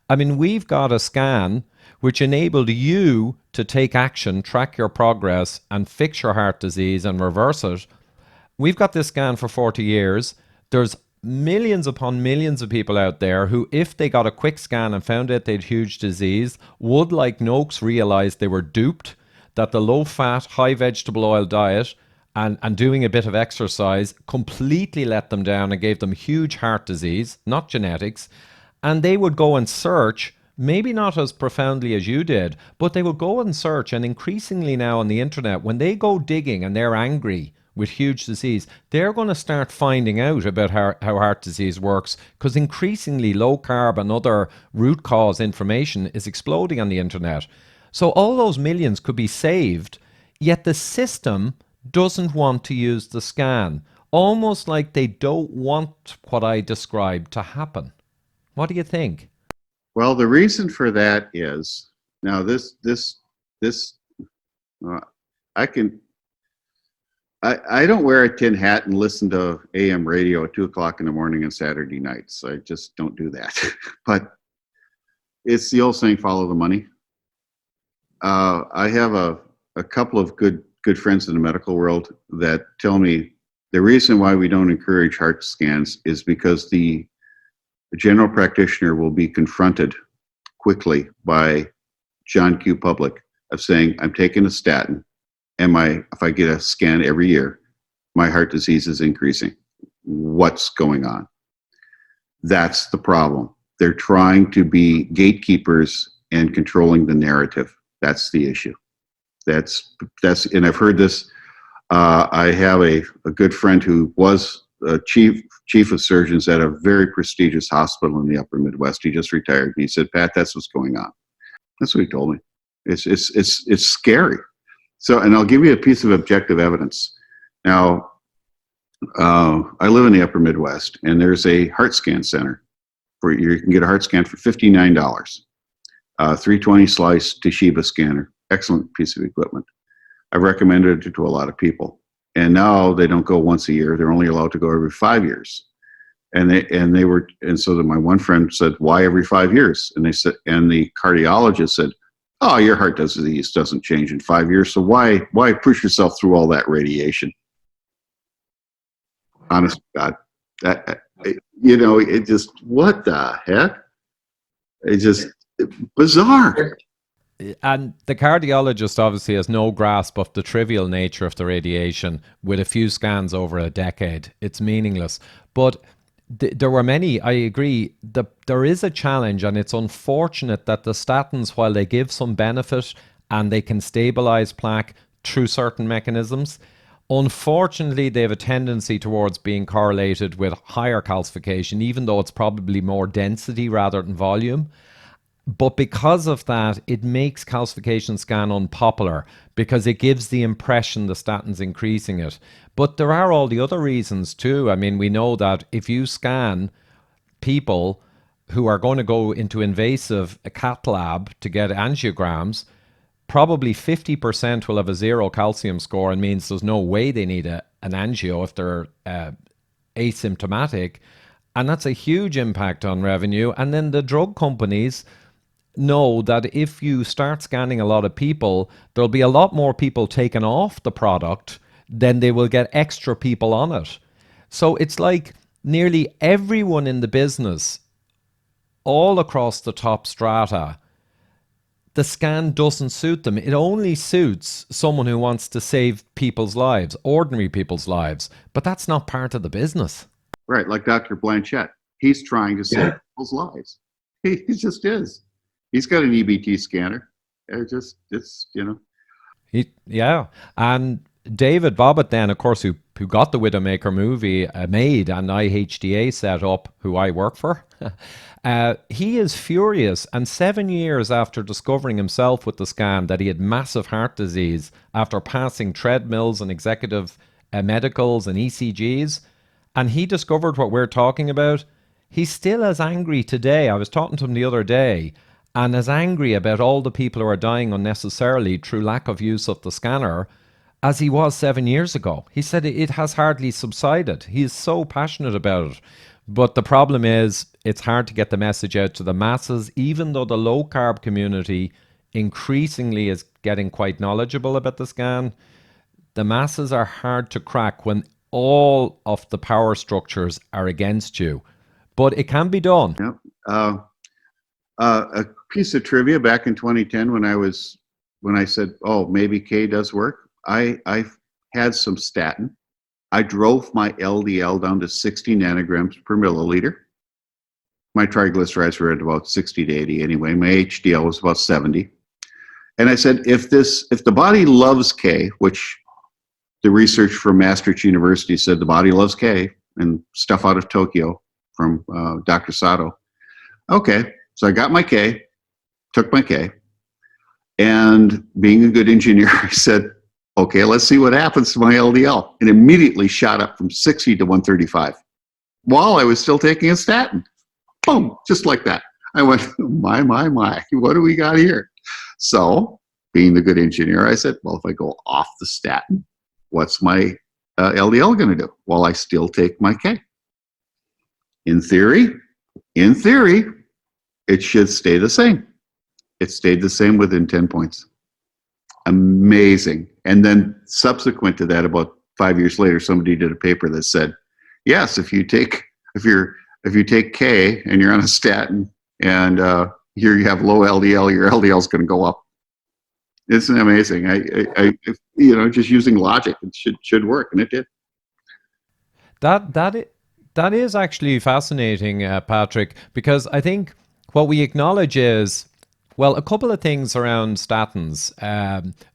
I mean, we've got a scan which enabled you to take action, track your progress, and fix your heart disease and reverse it. We've got this scan for 40 years. There's millions upon millions of people out there who, if they got a quick scan and found out they had huge disease, would, like Noakes, realize they were duped, that the low-fat, high vegetable oil diet and doing a bit of exercise completely let them down and gave them huge heart disease, not genetics. And they would go and search, maybe not as profoundly as you did, but they would go and search. And increasingly now on the internet, when they go digging and they're angry with huge disease, they're going to start finding out about how heart disease works, because increasingly low carb and other root cause information is exploding on the internet. So all those millions could be saved, yet the system doesn't want to use the scan, almost like they don't want what I described to happen. What do you think? Well, the reason for that is, now I don't wear a tin hat and listen to AM radio at 2 o'clock in the morning on Saturday nights. I just don't do that. But it's the old saying, follow the money. I have a couple of good friends in the medical world that tell me the reason why we don't encourage heart scans is because the general practitioner will be confronted quickly by John Q. Public of saying, I'm taking a statin, and if I get a scan every year, my heart disease is increasing. What's going on? That's the problem. They're trying to be gatekeepers and controlling the narrative. That's the issue. That's and I've heard this. I have a good friend who was chief of surgeons at a very prestigious hospital in the upper Midwest. He just retired. And he said, Pat, that's what's going on. That's what he told me. It's scary. So, and I'll give you a piece of objective evidence. Now, I live in the upper Midwest, and there's a heart scan center where you can get a heart scan for $59. 320 slice Toshiba scanner. Excellent piece of equipment. I've recommended it to a lot of people. And now they don't go once a year. They're only allowed to go every 5 years. And so then my one friend said, why every 5 years? And the cardiologist said, oh, your heart disease doesn't change in 5 years. So why push yourself through all that radiation? Honest to God, it just, what the heck? It's just bizarre. And the cardiologist obviously has no grasp of the trivial nature of the radiation. With a few scans over a decade, it's meaningless. But there were many, I agree, there is a challenge, and it's unfortunate that the statins, while they give some benefit and they can stabilize plaque through certain mechanisms, Unfortunately, they have a tendency towards being correlated with higher calcification, even though it's probably more density rather than volume. But because of that, it makes calcification scan unpopular because it gives the impression the statin's increasing it. But there are all the other reasons too. I mean, we know that if you scan people who are going to go into invasive cath lab to get angiograms, probably 50% will have a zero calcium score and means there's no way they need an angio if they're asymptomatic. And that's a huge impact on revenue. And then the drug companies know that if you start scanning a lot of people, there'll be a lot more people taken off the product than they will get extra people on it. So it's like nearly everyone in the business, all across the top strata, the scan doesn't suit them. It only suits someone who wants to save people's lives, ordinary people's lives. But that's not part of the business. Right, like Dr. Blanchett. He's trying to save Yeah. people's lives. He just is. He's got an EBT scanner. It's Yeah. And David Bobbitt then, of course, who got the Widowmaker movie made and IHDA set up, who I work for, he is furious. And 7 years after discovering himself with the scan that he had massive heart disease after passing treadmills and executive medicals and ECGs, and he discovered what we're talking about, he's still as angry today. I was talking to him the other day, and as angry about all the people who are dying unnecessarily through lack of use of the scanner as he was 7 years ago. He said it has hardly subsided. He is so passionate about it. But the problem is it's hard to get the message out to the masses, even though the low carb community increasingly is getting quite knowledgeable about the scan. The masses are hard to crack when all of the power structures are against you. But it can be done. Yep. A piece of trivia back in 2010 when I said, oh, maybe K does work. I had some statin. I drove my LDL down to 60 nanograms per milliliter. My triglycerides were at about 60 to 80 anyway. My HDL was about 70. And I said, if the body loves K, which the research from Maastricht University said the body loves K, and stuff out of Tokyo from Dr. Sato. Okay, so I got my K, took my K, and being a good engineer, I said, okay, let's see what happens to my LDL. And immediately shot up from 60 to 135 while I was still taking a statin. Boom, just like that. I went, my, what do we got here? So, being the good engineer, I said, well, if I go off the statin, what's my LDL going to do? Well, I still take my K. In theory, it should stay the same. It stayed the same within 10 points. Amazing. And then subsequent to that, about 5 years later, somebody did a paper that said, yes, if you take K and you're on a statin and here you have low LDL, your LDL is going to go up. Isn't amazing? I just using logic, it should work, and it did. That is actually fascinating, Patrick, because I think what we acknowledge is, well, a couple of things around statins.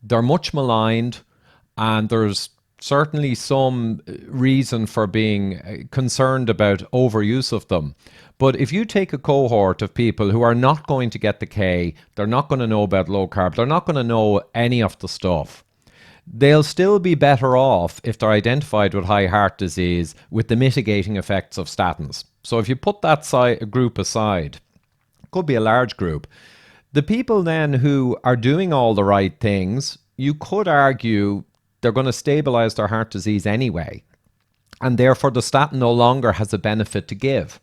They're much maligned, and there's certainly some reason for being concerned about overuse of them. But if you take a cohort of people who are not going to get the K, they're not going to know about low carb, they're not going to know any of the stuff, they'll still be better off if they're identified with high heart disease with the mitigating effects of statins. So if you put that group aside, it could be a large group. The people then who are doing all the right things, you could argue they're going to stabilize their heart disease anyway, and therefore the statin no longer has a benefit to give.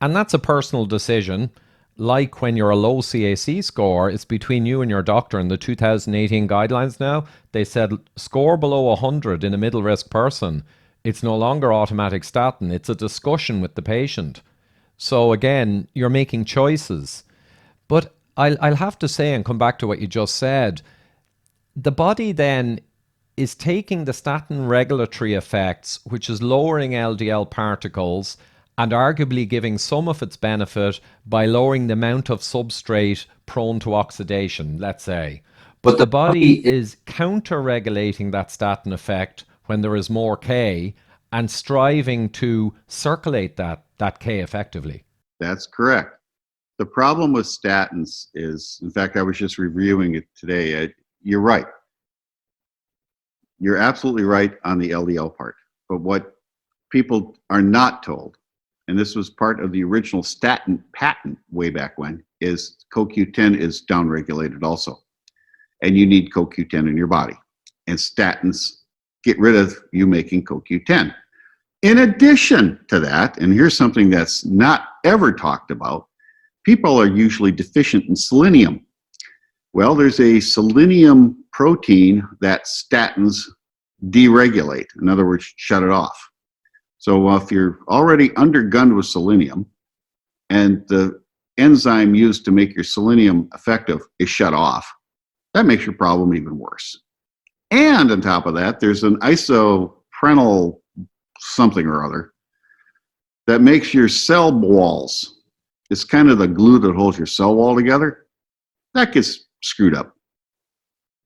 And that's a personal decision. Like when you're a low CAC score, it's between you and your doctor. In the 2018 guidelines now, they said score below 100 in a middle risk person, it's no longer automatic statin. It's a discussion with the patient. So again, you're making choices. But I'll have to say, and come back to what you just said, the body then is taking the statin regulatory effects, which is lowering LDL particles, and arguably giving some of its benefit by lowering the amount of substrate prone to oxidation, let's say. But the body is counter-regulating that statin effect when there is more K and striving to circulate that K effectively. That's correct. The problem with statins is, in fact, I was just reviewing it today. You're right. You're absolutely right on the LDL part. But what people are not told, and this was part of the original statin patent way back when, is CoQ10 is downregulated also. And you need CoQ10 in your body. And statins get rid of you making CoQ10. In addition to that, and here's something that's not ever talked about, people are usually deficient in selenium. Well, there's a selenium protein that statins deregulate. In other words, shut it off. So if you're already undergunned with selenium and the enzyme used to make your selenium effective is shut off, that makes your problem even worse. And on top of that, there's an isoprenyl something or other that makes your cell walls, it's kind of the glue that holds your cell wall together, that gets screwed up.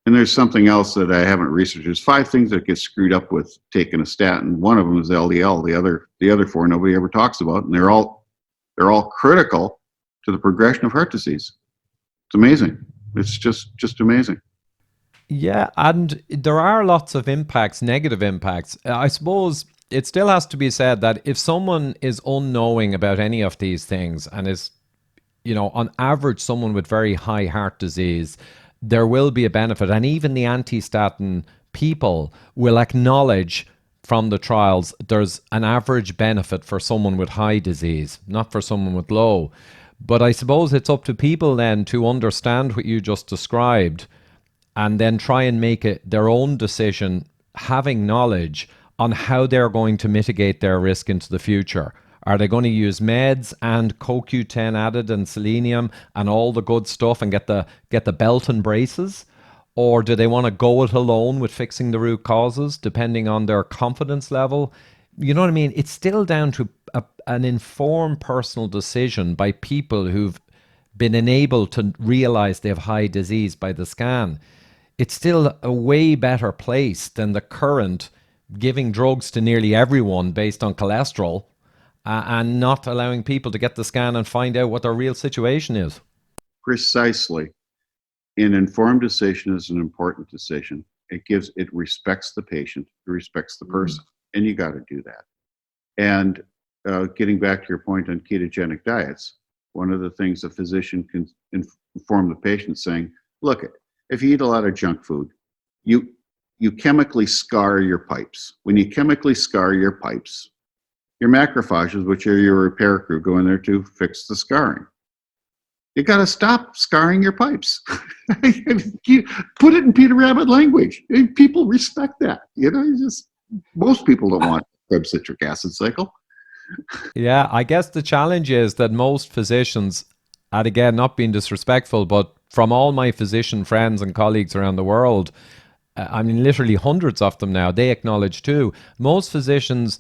And there's something else that I haven't researched. There's 5 things that get screwed up with taking a statin. One of them is LDL. The other 4 nobody ever talks about, and they're all critical to the progression of heart disease. It's amazing. It's just amazing. Yeah, and there are lots of impacts, negative impacts. I suppose it still has to be said that if someone is unknowing about any of these things and is, on average, someone with very high heart disease, there will be a benefit. And even the anti-statin people will acknowledge from the trials there's an average benefit for someone with high disease, not for someone with low. But I suppose it's up to people then to understand what you just described and then try and make it their own decision, having knowledge on how they're going to mitigate their risk into the future. Are they going to use meds and CoQ10 added and selenium and all the good stuff and get the belt and braces? Or do they want to go it alone with fixing the root causes, depending on their confidence level? You know what I mean? It's still down to an informed personal decision by people who've been enabled to realize they have high disease by the scan. It's still a way better place than the current giving drugs to nearly everyone based on cholesterol and not allowing people to get the scan and find out what their real situation is. Precisely. An informed decision is an important decision. It respects the patient, it respects the person, and you got to do that. And getting back to your point on ketogenic diets, one of the things a physician can inform the patient saying, look, if you eat a lot of junk food, you chemically scar your pipes. When you chemically scar your pipes, your macrophages, which are your repair crew, go in there to fix the scarring. You got to stop scarring your pipes. Put it in Peter Rabbit language. People respect that. Most people don't want Krebs citric acid cycle. Yeah, I guess the challenge is that most physicians, and again, not being disrespectful, but from all my physician friends and colleagues around the world, literally hundreds of them now, they acknowledge too, most physicians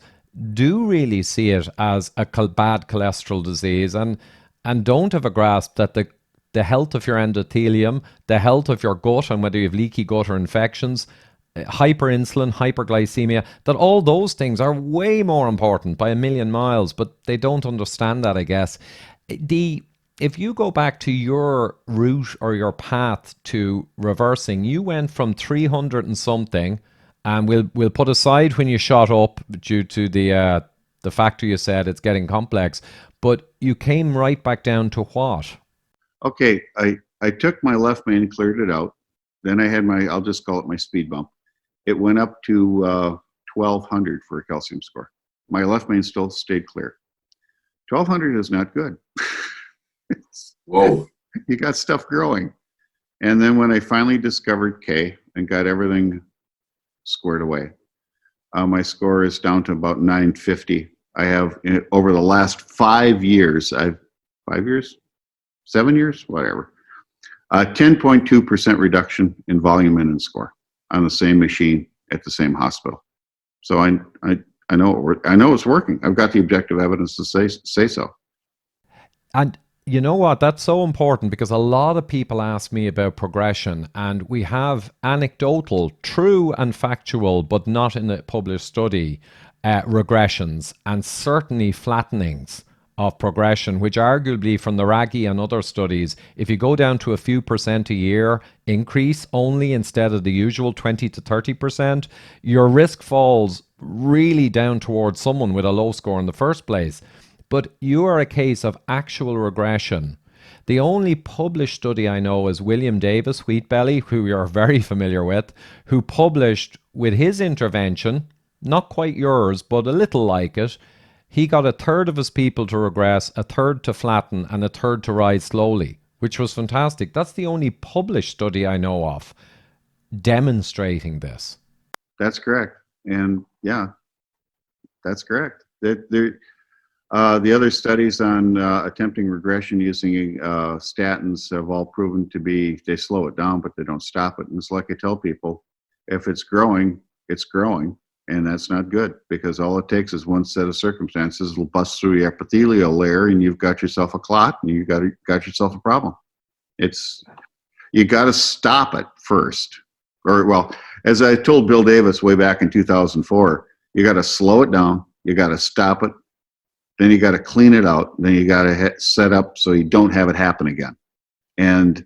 do really see it as a bad cholesterol disease and don't have a grasp that the health of your endothelium, the health of your gut, and whether you have leaky gut or infections, hyperinsulin, hyperglycemia, that all those things are way more important by a million miles, but they don't understand that, I guess. If you go back to your route or your path to reversing, you went from 300 and something, and we'll put aside when you shot up due to the factor you said it's getting complex, but you came right back down to what? Okay, I took my left main, cleared it out. Then I had I'll just call it my speed bump. It went up to 1200 for a calcium score. My left main still stayed clear. 1200 is not good. Whoa. You got stuff growing. And then when I finally discovered K and got everything squared away, my score is down to about 950. I have, over the last 5 years, 7 years, whatever, 10.2% reduction in volume and in score on the same machine at the same hospital. So I know it's working. I've got the objective evidence to say so. And You know what? That's so important because a lot of people ask me about progression, and we have anecdotal, true and factual, but not in a published study, regressions and certainly flattenings of progression, which arguably from the Raggy and other studies, if you go down to a few percent a year increase only instead of the usual 20 to 30%, your risk falls really down towards someone with a low score in the first place. But you are a case of actual regression. The only published study I know is William Davis, Wheatbelly, who you're very familiar with, who published with his intervention, not quite yours, but a little like it. He got a third of his people to regress, a third to flatten, and a third to rise slowly, which was fantastic. That's the only published study I know of demonstrating this. That's correct. And yeah, that's correct. The other studies on attempting regression using statins have all proven to be, they slow it down, but they don't stop it. And it's like I tell people, if it's growing, it's growing. And that's not good, because all it takes is one set of circumstances. It'll bust through your epithelial layer and you've got yourself a clot and you've got yourself a problem. You got to stop it first. Or, well, as I told Bill Davis way back in 2004, you got to slow it down, you got to stop it, then you got to clean it out, then you got to set up so you don't have it happen again. And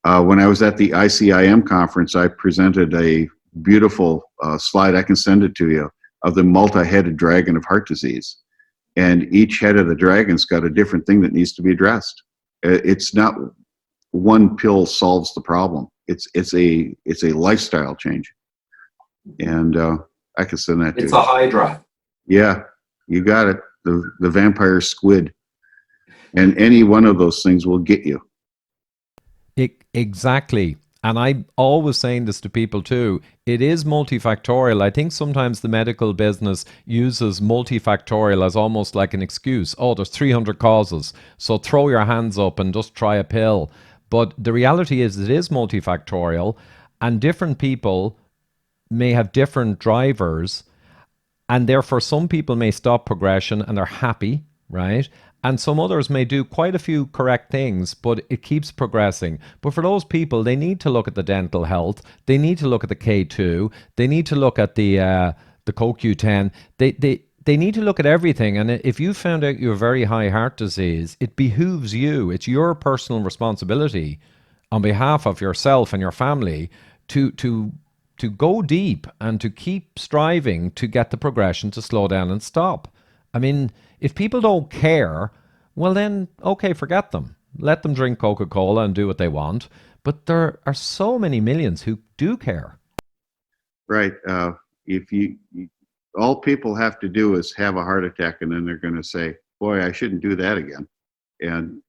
when I was at the ICIM conference, I presented a beautiful slide, I can send it to you, of the multi-headed dragon of heart disease. And each head of the dragon's got a different thing that needs to be addressed. It's not one pill solves the problem. It's a lifestyle change. And I can send that to you. It's a hydra. Yeah, you got it. The vampire squid. And any one of those things will get you. Exactly. And I'm always saying this to people too. It is multifactorial. I think sometimes the medical business uses multifactorial as almost like an excuse. Oh, there's 300 causes, so throw your hands up and just try a pill. But the reality is it is multifactorial, and different people may have different drivers, and therefore some people may stop progression and they're happy, right? And some others may do quite a few correct things, but it keeps progressing. But for those people, they need to look at the dental health. They need to look at the K2. They need to look at the CoQ10. They need to look at everything. And if you found out you have very high heart disease, it behooves you. It's your personal responsibility on behalf of yourself and your family to go deep and to keep striving to get the progression to slow down and stop. I mean, if people don't care, well then, okay, forget them. Let them drink Coca-Cola and do what they want. But there are so many millions who do care. Right. If all people have to do is have a heart attack, and then they're going to say, boy, I shouldn't do that again. And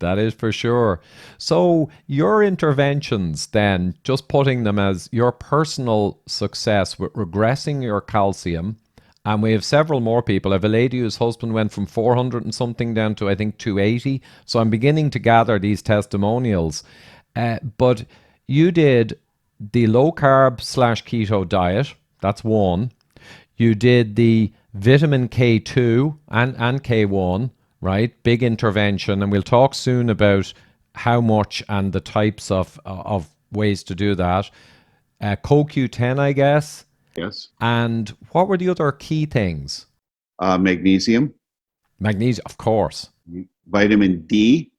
that is for sure. So your interventions then, just putting them as your personal success with regressing your calcium, and we have several more people. I have a lady whose husband went from 400 and something down to, I think, 280. So I'm beginning to gather these testimonials. But you did the low carb / keto diet. That's one. You did the vitamin K2 and K1, right? Big intervention. And we'll talk soon about how much and the types of ways to do that. CoQ10, I guess. Yes. And what were the other key things? Magnesium. Magnesium, of course. Vitamin D.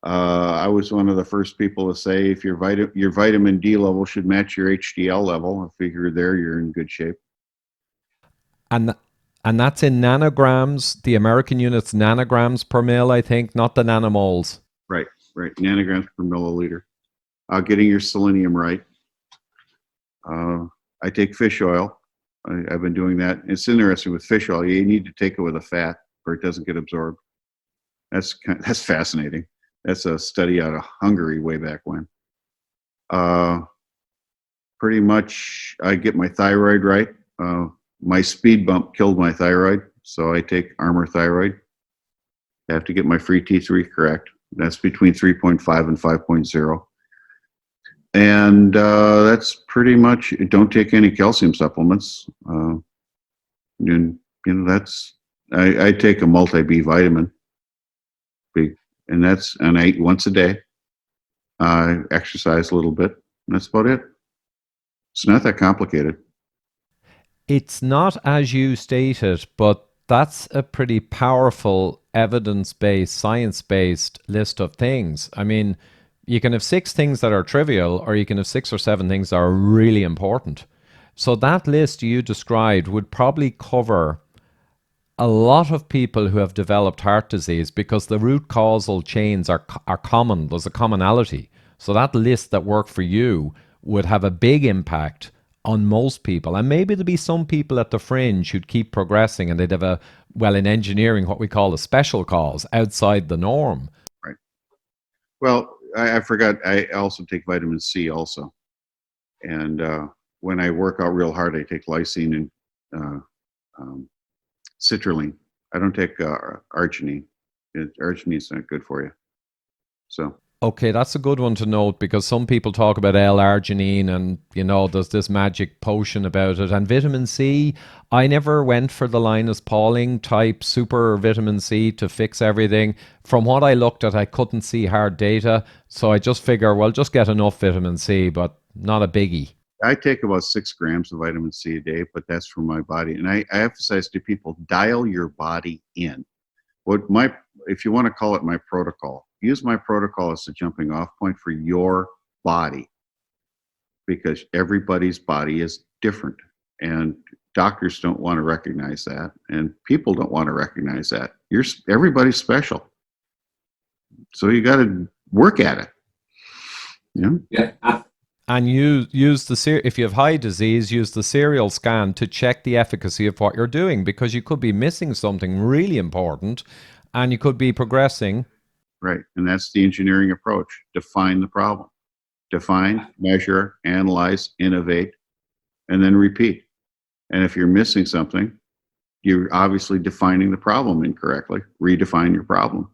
I was one of the first people to say if your vitamin D level should match your HDL level. I figure there you're in good shape. And that's in nanograms. The American unit's nanograms per mil, I think, not the nanomoles. Right. Nanograms per milliliter. Getting your selenium right. I take fish oil. I've been doing that. It's interesting with fish oil. You need to take it with a fat, or it doesn't get absorbed. That's fascinating. That's a study out of Hungary way back when. Pretty much, I get my thyroid right. My speed bump killed my thyroid, so I take Armour Thyroid. I have to get my free T3 correct. That's between 3.5 and 5.0. And that's pretty much, don't take any calcium supplements. And, that's I take a multi-B vitamin, and I eat once a day. I exercise a little bit, and that's about it. It's not that complicated. It's not as you stated, but that's a pretty powerful evidence-based, science-based list of things. I mean, you can have 6 things that are trivial, or you can have 6 or 7 things that are really important. So that list you described would probably cover a lot of people who have developed heart disease because the root causal chains are common. There's a commonality. So that list that worked for you would have a big impact on most people. And maybe there'd be some people at the fringe who'd keep progressing and they'd have well, in engineering, what we call a special cause outside the norm. Right. Well, I forgot. I also take vitamin C also. And when I work out real hard, I take lysine and citrulline. I don't take arginine. Arginine's not good for you. So. Okay, that's a good one to note because some people talk about L-arginine and, there's this magic potion about it. And vitamin C, I never went for the Linus Pauling type super vitamin C to fix everything. From what I looked at, I couldn't see hard data. So I just figure, well, just get enough vitamin C, but not a biggie. I take about 6 grams of vitamin C a day, but that's for my body. And I emphasize to people, dial your body in. If you want to call it my protocol, use my protocol as a jumping off point for your body, because everybody's body is different, and doctors don't want to recognize that, and people don't want to recognize that. Everybody's special, so you got to work at it. Yeah. And use if you have high disease, use the serial scan to check the efficacy of what you're doing, because you could be missing something really important and you could be progressing. Right. And that's the engineering approach. Define the problem. Define, measure, analyze, innovate, and then repeat. And if you're missing something, you're obviously defining the problem incorrectly. Redefine your problem.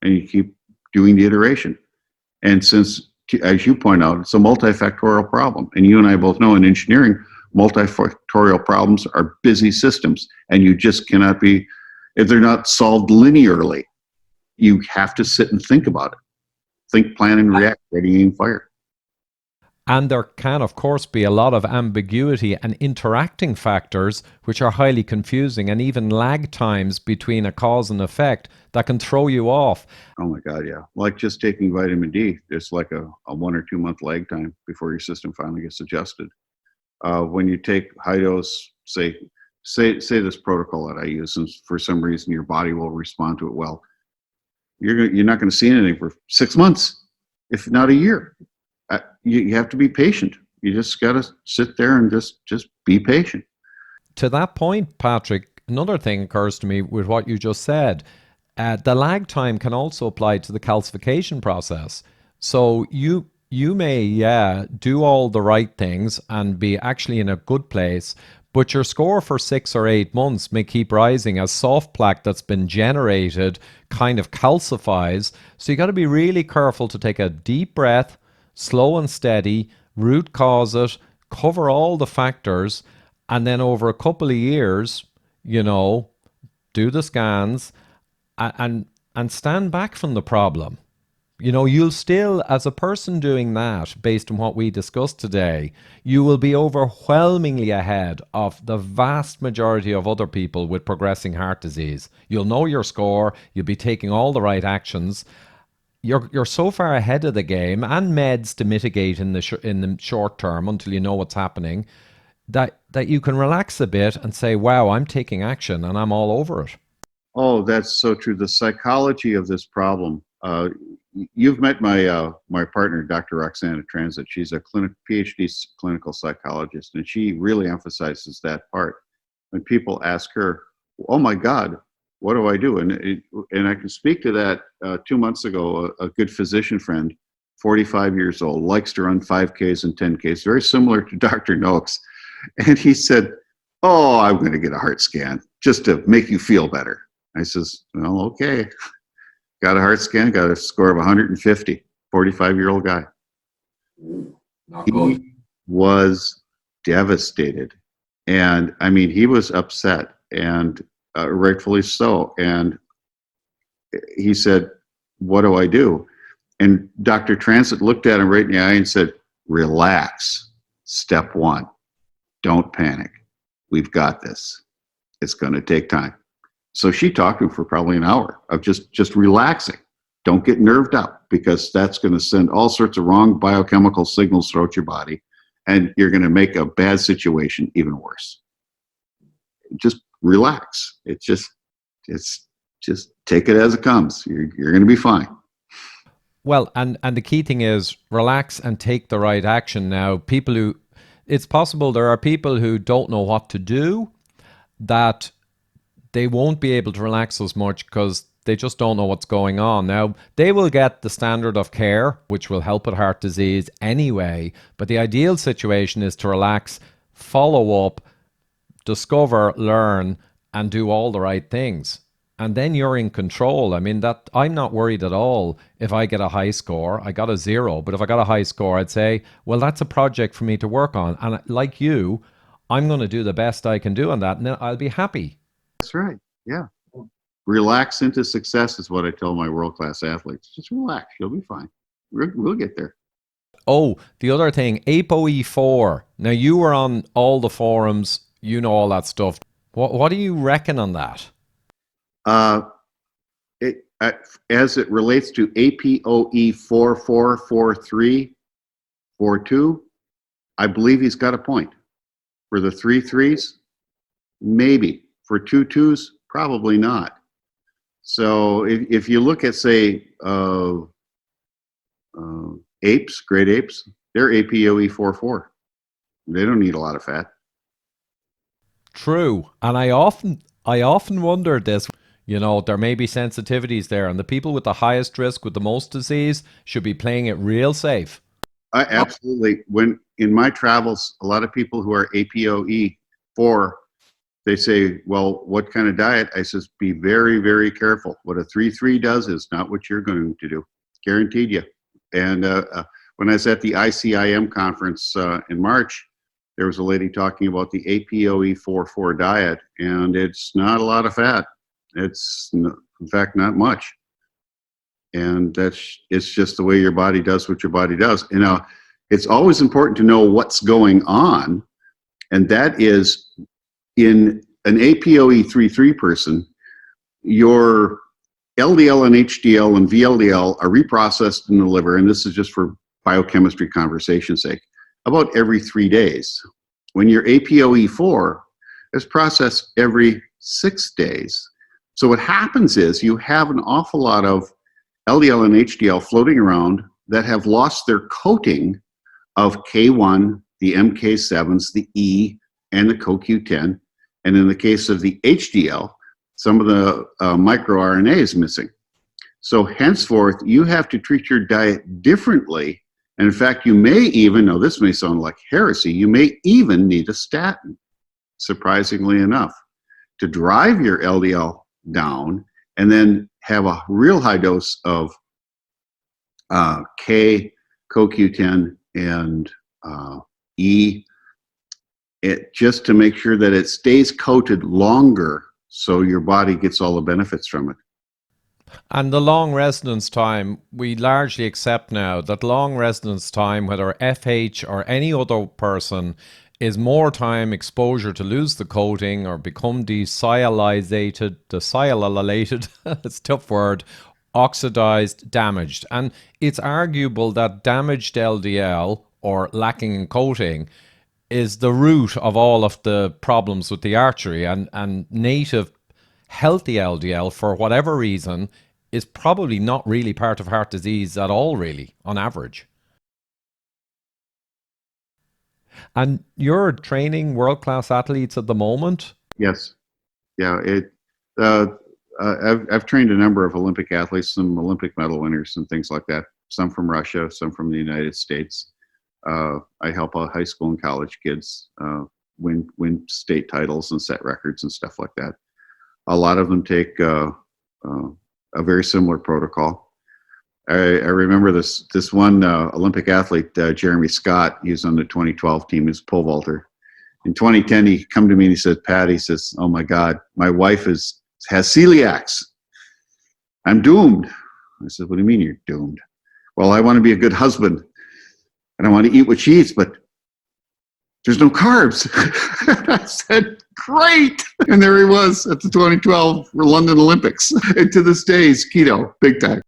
And you keep doing the iteration. And since, as you point out, it's a multifactorial problem. And you and I both know in engineering, multifactorial problems are busy systems. And you just cannot be, if they're not solved linearly, you have to sit and think about it. Think, plan, and react, ready, aim, fire. And there can, of course, be a lot of ambiguity and interacting factors which are highly confusing, and even lag times between a cause and effect that can throw you off. Oh my God, yeah. Like just taking vitamin D, there's like a 1 or 2 month lag time before your system finally gets adjusted. When you take high dose, say this protocol that I use, and for some reason your body will respond to it well, you're not going to see anything for 6 months, if not a year. You have to be patient. You just got to sit there and just be patient. To that point, Patrick, another thing occurs to me with what you just said. The lag time can also apply to the calcification process. So you may, do all the right things and be actually in a good place, but your score for 6 or 8 months may keep rising as soft plaque that's been generated kind of calcifies. So you got to be really careful to take a deep breath, slow and steady, root cause it, cover all the factors, and then over a couple of years, do the scans and stand back from the problem. You'll still, as a person doing that, based on what we discussed today, you will be overwhelmingly ahead of the vast majority of other people with progressing heart disease. You'll know your score, you'll be taking all the right actions. You're so far ahead of the game, and meds to mitigate in the short term until you know what's happening, that you can relax a bit and say, wow, I'm taking action and I'm all over it. Oh, that's so true. The psychology of this problem. You've met my partner, Dr. Roxana Transit. She's a PhD clinical psychologist, and she really emphasizes that part. When people ask her, oh my God, what do I do? And I can speak to that. 2 months ago, a good physician friend, 45 years old, likes to run 5Ks and 10Ks, very similar to Dr. Noakes. And he said, oh, I'm going to get a heart scan just to make you feel better. I says, well, okay. Got a heart scan, got a score of 150, 45-year-old guy. He was devastated. And I mean, he was upset. And rightfully so. And he said, "What do I do?" And Dr. Transit looked at him right in the eye and said, "Relax. Step one, don't panic. We've got this. It's going to take time." So she talked to him for probably an hour of just relaxing. Don't get nerved up, because that's going to send all sorts of wrong biochemical signals throughout your body, and you're going to make a bad situation even worse. Just relax. It's just take it as it comes. You're going to be fine. Well, and the key thing is relax and take the right action. Now, it's possible there are people who don't know what to do, that they won't be able to relax as much because they just don't know what's going on. Now, they will get the standard of care, which will help with heart disease anyway, but the ideal situation is to relax, follow up, discover, learn, and do all the right things. And then you're in control. I mean, that I'm not worried at all if I get a high score. I got a 0, but if I got a high score, I'd say, well, that's a project for me to work on. And like you, I'm going to do the best I can do on that, and then I'll be happy. That's right. Yeah. Relax into success is what I tell my world-class athletes. Just relax. You'll be fine. We'll get there. Oh, the other thing, ApoE4. Now, you were on all the forums. You know all that stuff. What do you reckon on that? As it relates to APOE 444342, I believe he's got a point. For the 3 3s, maybe. For 2 2s, probably not. So if you look at, say, apes, great apes, they're APOE 44. They don't need a lot of fat. True. And I often wondered this. You know, there may be sensitivities there, and the people with the highest risk, with the most disease, should be playing it real safe. Absolutely. When in my travels, a lot of people who are APOE 4, they say, "Well, what kind of diet?" I says, "Be very, very careful. What a 3-3 does is not what you're going to do. Guaranteed you." And when I was at the ICIM conference in March, there was a lady talking about the APOE 44 diet, and it's not a lot of fat. It's, in fact, not much. And it's just the way your body does what your body does. You know, it's always important to know what's going on, and that is, in an APOE 3-3 person, your LDL and HDL and VLDL are reprocessed in the liver, and this is just for biochemistry conversation's sake, about every 3 days. When you're APOE 4, it's processed every 6 days. So what happens is you have an awful lot of LDL and HDL floating around that have lost their coating of K1, the MK7s, the E, and the CoQ10. And in the case of the HDL, some of the microRNA is missing. So henceforth, you have to treat your diet differently. And in fact, you may even, now this may sound like heresy, you may even need a statin, surprisingly enough, to drive your LDL down, and then have a real high dose of K, CoQ10, and E, just to make sure that it stays coated longer so your body gets all the benefits from it. And the long residence time, we largely accept now that long residence time, whether FH or any other person, is more time exposure to lose the coating or become desilolated, it's a tough word, oxidized, damaged. And it's arguable that damaged LDL, or lacking in coating, is the root of all of the problems with the artery, and native healthy LDL, for whatever reason, is probably not really part of heart disease at all, really, on average. And you're training world-class athletes at the moment? Yes. Yeah. I've trained a number of Olympic athletes, some Olympic medal winners and things like that, some from Russia, some from the United States. I help out high school and college kids win state titles and set records and stuff like that. A lot of them take a very similar protocol. I remember this one Olympic athlete, Jeremy Scott. He was on the 2012 team as pole vaulter, In 2010, he come to me and he said, Pat, he says, oh my God, my wife has celiacs. I'm doomed. I said, what do you mean you're doomed? Well, I want to be a good husband and I want to eat what she eats, but there's no carbs. I said, great. And there he was at the 2012 London Olympics. And to this day, he's keto, big time.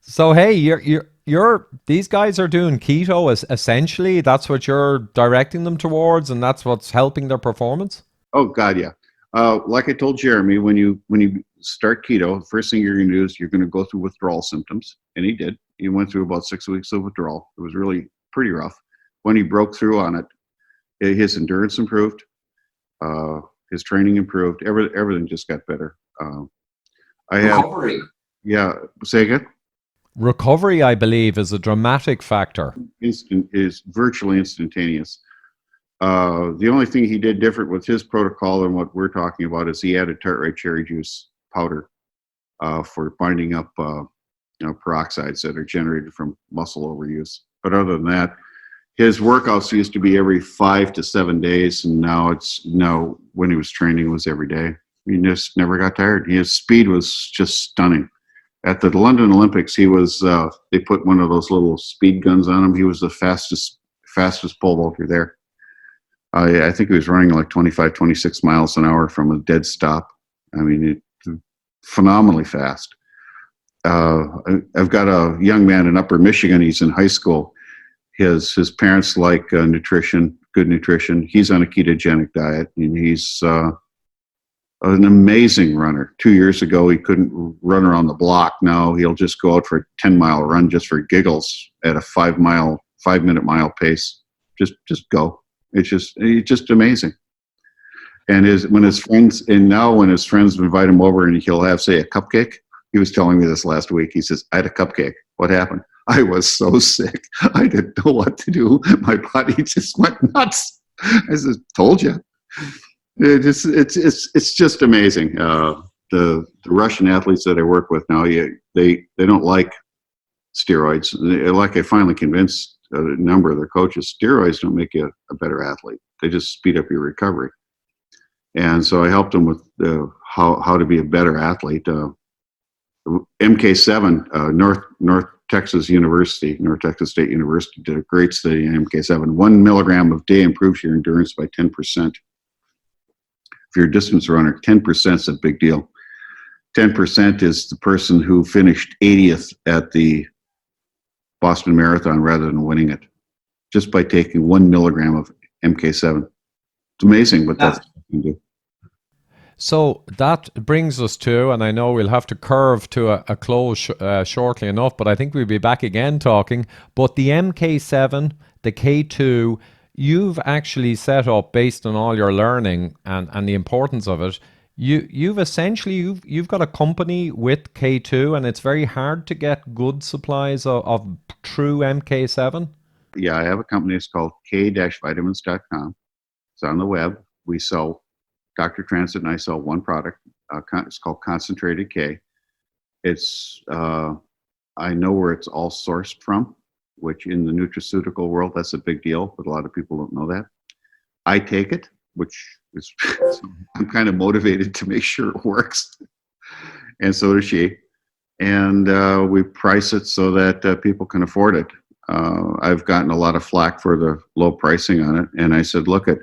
So hey, you're these guys are doing keto essentially. That's what you're directing them towards, and that's what's helping their performance. Oh God, yeah. Like I told Jeremy, when you start keto, the first thing you're going to do is you're going to go through withdrawal symptoms, and he did. He went through about 6 weeks of withdrawal. It was really pretty rough. When he broke through on it, his endurance improved, his training improved. Everything just got better. Recovery. Yeah. Say again. Recovery, I believe, is a dramatic factor. Is virtually instantaneous. The only thing he did different with his protocol than what we're talking about is he added tartrate cherry juice powder for binding up peroxides that are generated from muscle overuse. But other than that, his workouts used to be every 5 to 7 days, and now when he was training, it was every day. He just never got tired. His speed was just stunning. At the London Olympics, he was. They put one of those little speed guns on him. He was the fastest pole vaulter there. I think he was running like 25, 26 miles an hour from a dead stop. I mean, phenomenally fast. I've got a young man in Upper Michigan. He's in high school. His parents like nutrition, good nutrition. He's on a ketogenic diet, and he's an amazing runner. 2 years ago, he couldn't run around the block. Now he'll just go out for a 10-mile run just for giggles at a 5-minute mile pace. Just go. It's just amazing. And when his friends invite him over and he'll have, say, a cupcake. He was telling me this last week. He says, I had a cupcake. What happened? I was so sick. I didn't know what to do. My body just went nuts. I said, told you. It's just amazing. The Russian athletes that I work with now, they don't like steroids. I finally convinced a number of their coaches, steroids don't make you a better athlete. They just speed up your recovery. And so I helped them with how to be a better athlete. MK7, North Texas State University did a great study on MK7. 1 milligram of day improves your endurance by 10%. If you're a distance runner, 10% is a big deal. 10% is the person who finished 80th at the Boston Marathon rather than winning it, just by taking 1 milligram of MK7. It's amazing what that can do. So that brings us to, and I know we'll have to curve to a close shortly enough, but I think we'll be back again talking. But the MK7, the K2, you've actually set up based on all your learning and the importance of it. You've essentially got a company with K2, and it's very hard to get good supplies of true MK7. Yeah, I have a company. It's called k-vitamins.com. It's on the web. We sell, Dr. Transit and I sell one product. It's called Concentrated K. It's I know where it's all sourced from, which in the nutraceutical world, that's a big deal, but a lot of people don't know that. I take it, which is, I'm kind of motivated to make sure it works. And so does she. And we price it so that people can afford it. I've gotten a lot of flack for the low pricing on it. And I said, look, at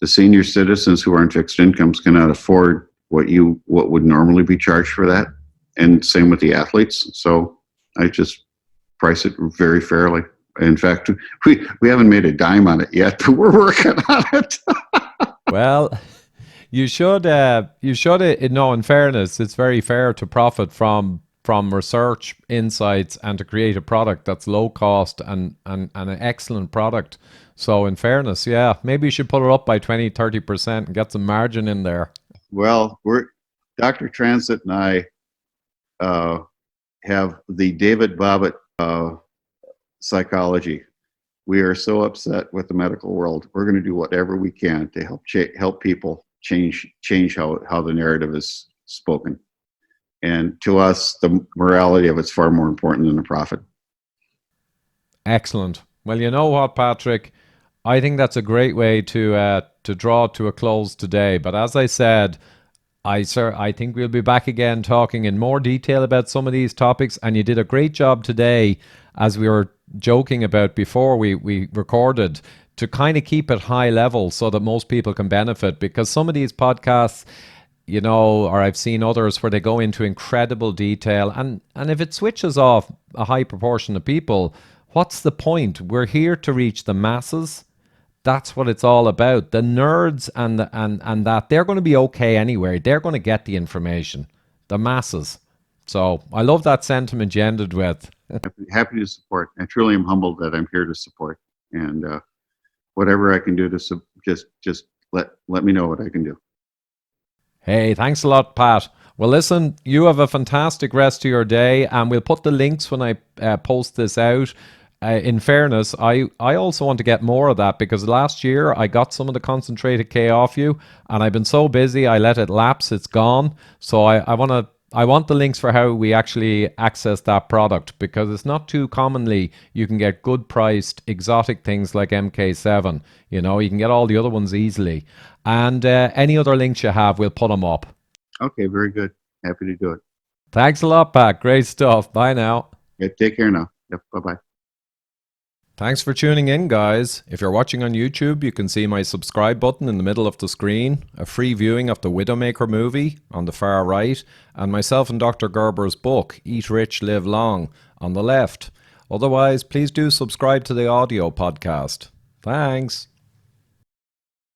the senior citizens who aren't fixed incomes cannot afford what would normally be charged for that. And same with the athletes. So I just price it very fairly. In fact, we haven't made a dime on it yet, but we're working on it. Well, you should, in fairness, it's very fair to profit from research insights and to create a product that's low cost and an excellent product. So in fairness, yeah, maybe you should put it up by 20-30% and get some margin in there. Well, Dr. Transit and I have the David Bobbitt psychology. We are so upset with the medical world. We're going to do whatever we can to help people change how the narrative is spoken. And to us, the morality of it's far more important than the profit. Excellent. Well, you know what, Patrick? I think that's a great way to draw to a close today. But as I said, I think we'll be back again talking in more detail about some of these topics. And you did a great job today, as we were joking about before we recorded, to kind of keep it high level so that most people can benefit. Because some of these podcasts, you know, or I've seen others where they go into incredible detail. And if it switches off a high proportion of people, what's the point? We're here to reach the masses. That's what it's all about. The nerds and that, they're going to be okay anyway. They're going to get the information. The masses. So I love that sentiment you ended with. Happy to support. I truly am humbled that I'm here to support. And whatever I can do to just let me know what I can do. Hey, thanks a lot, Pat. Well, listen, you have a fantastic rest of your day, and we'll put the links when I post this out. In fairness, I also want to get more of that, because last year I got some of the concentrated K off you, and I've been so busy I let it lapse. It's gone. So I want the links for how we actually access that product, because it's not too commonly you can get good priced exotic things like MK7. You know, you can get all the other ones easily. And any other links you have, we'll put them up. Okay, very good. Happy to do it. Thanks a lot, Pat. Great stuff. Bye now. Yeah, take care now. Yep, bye-bye. Thanks for tuning in, guys. If you're watching on YouTube, you can see my subscribe button in the middle of the screen, a free viewing of the Widowmaker movie on the far right, and myself and Dr. Gerber's book, Eat Rich, Live Long, on the left. Otherwise, please do subscribe to the audio podcast. Thanks.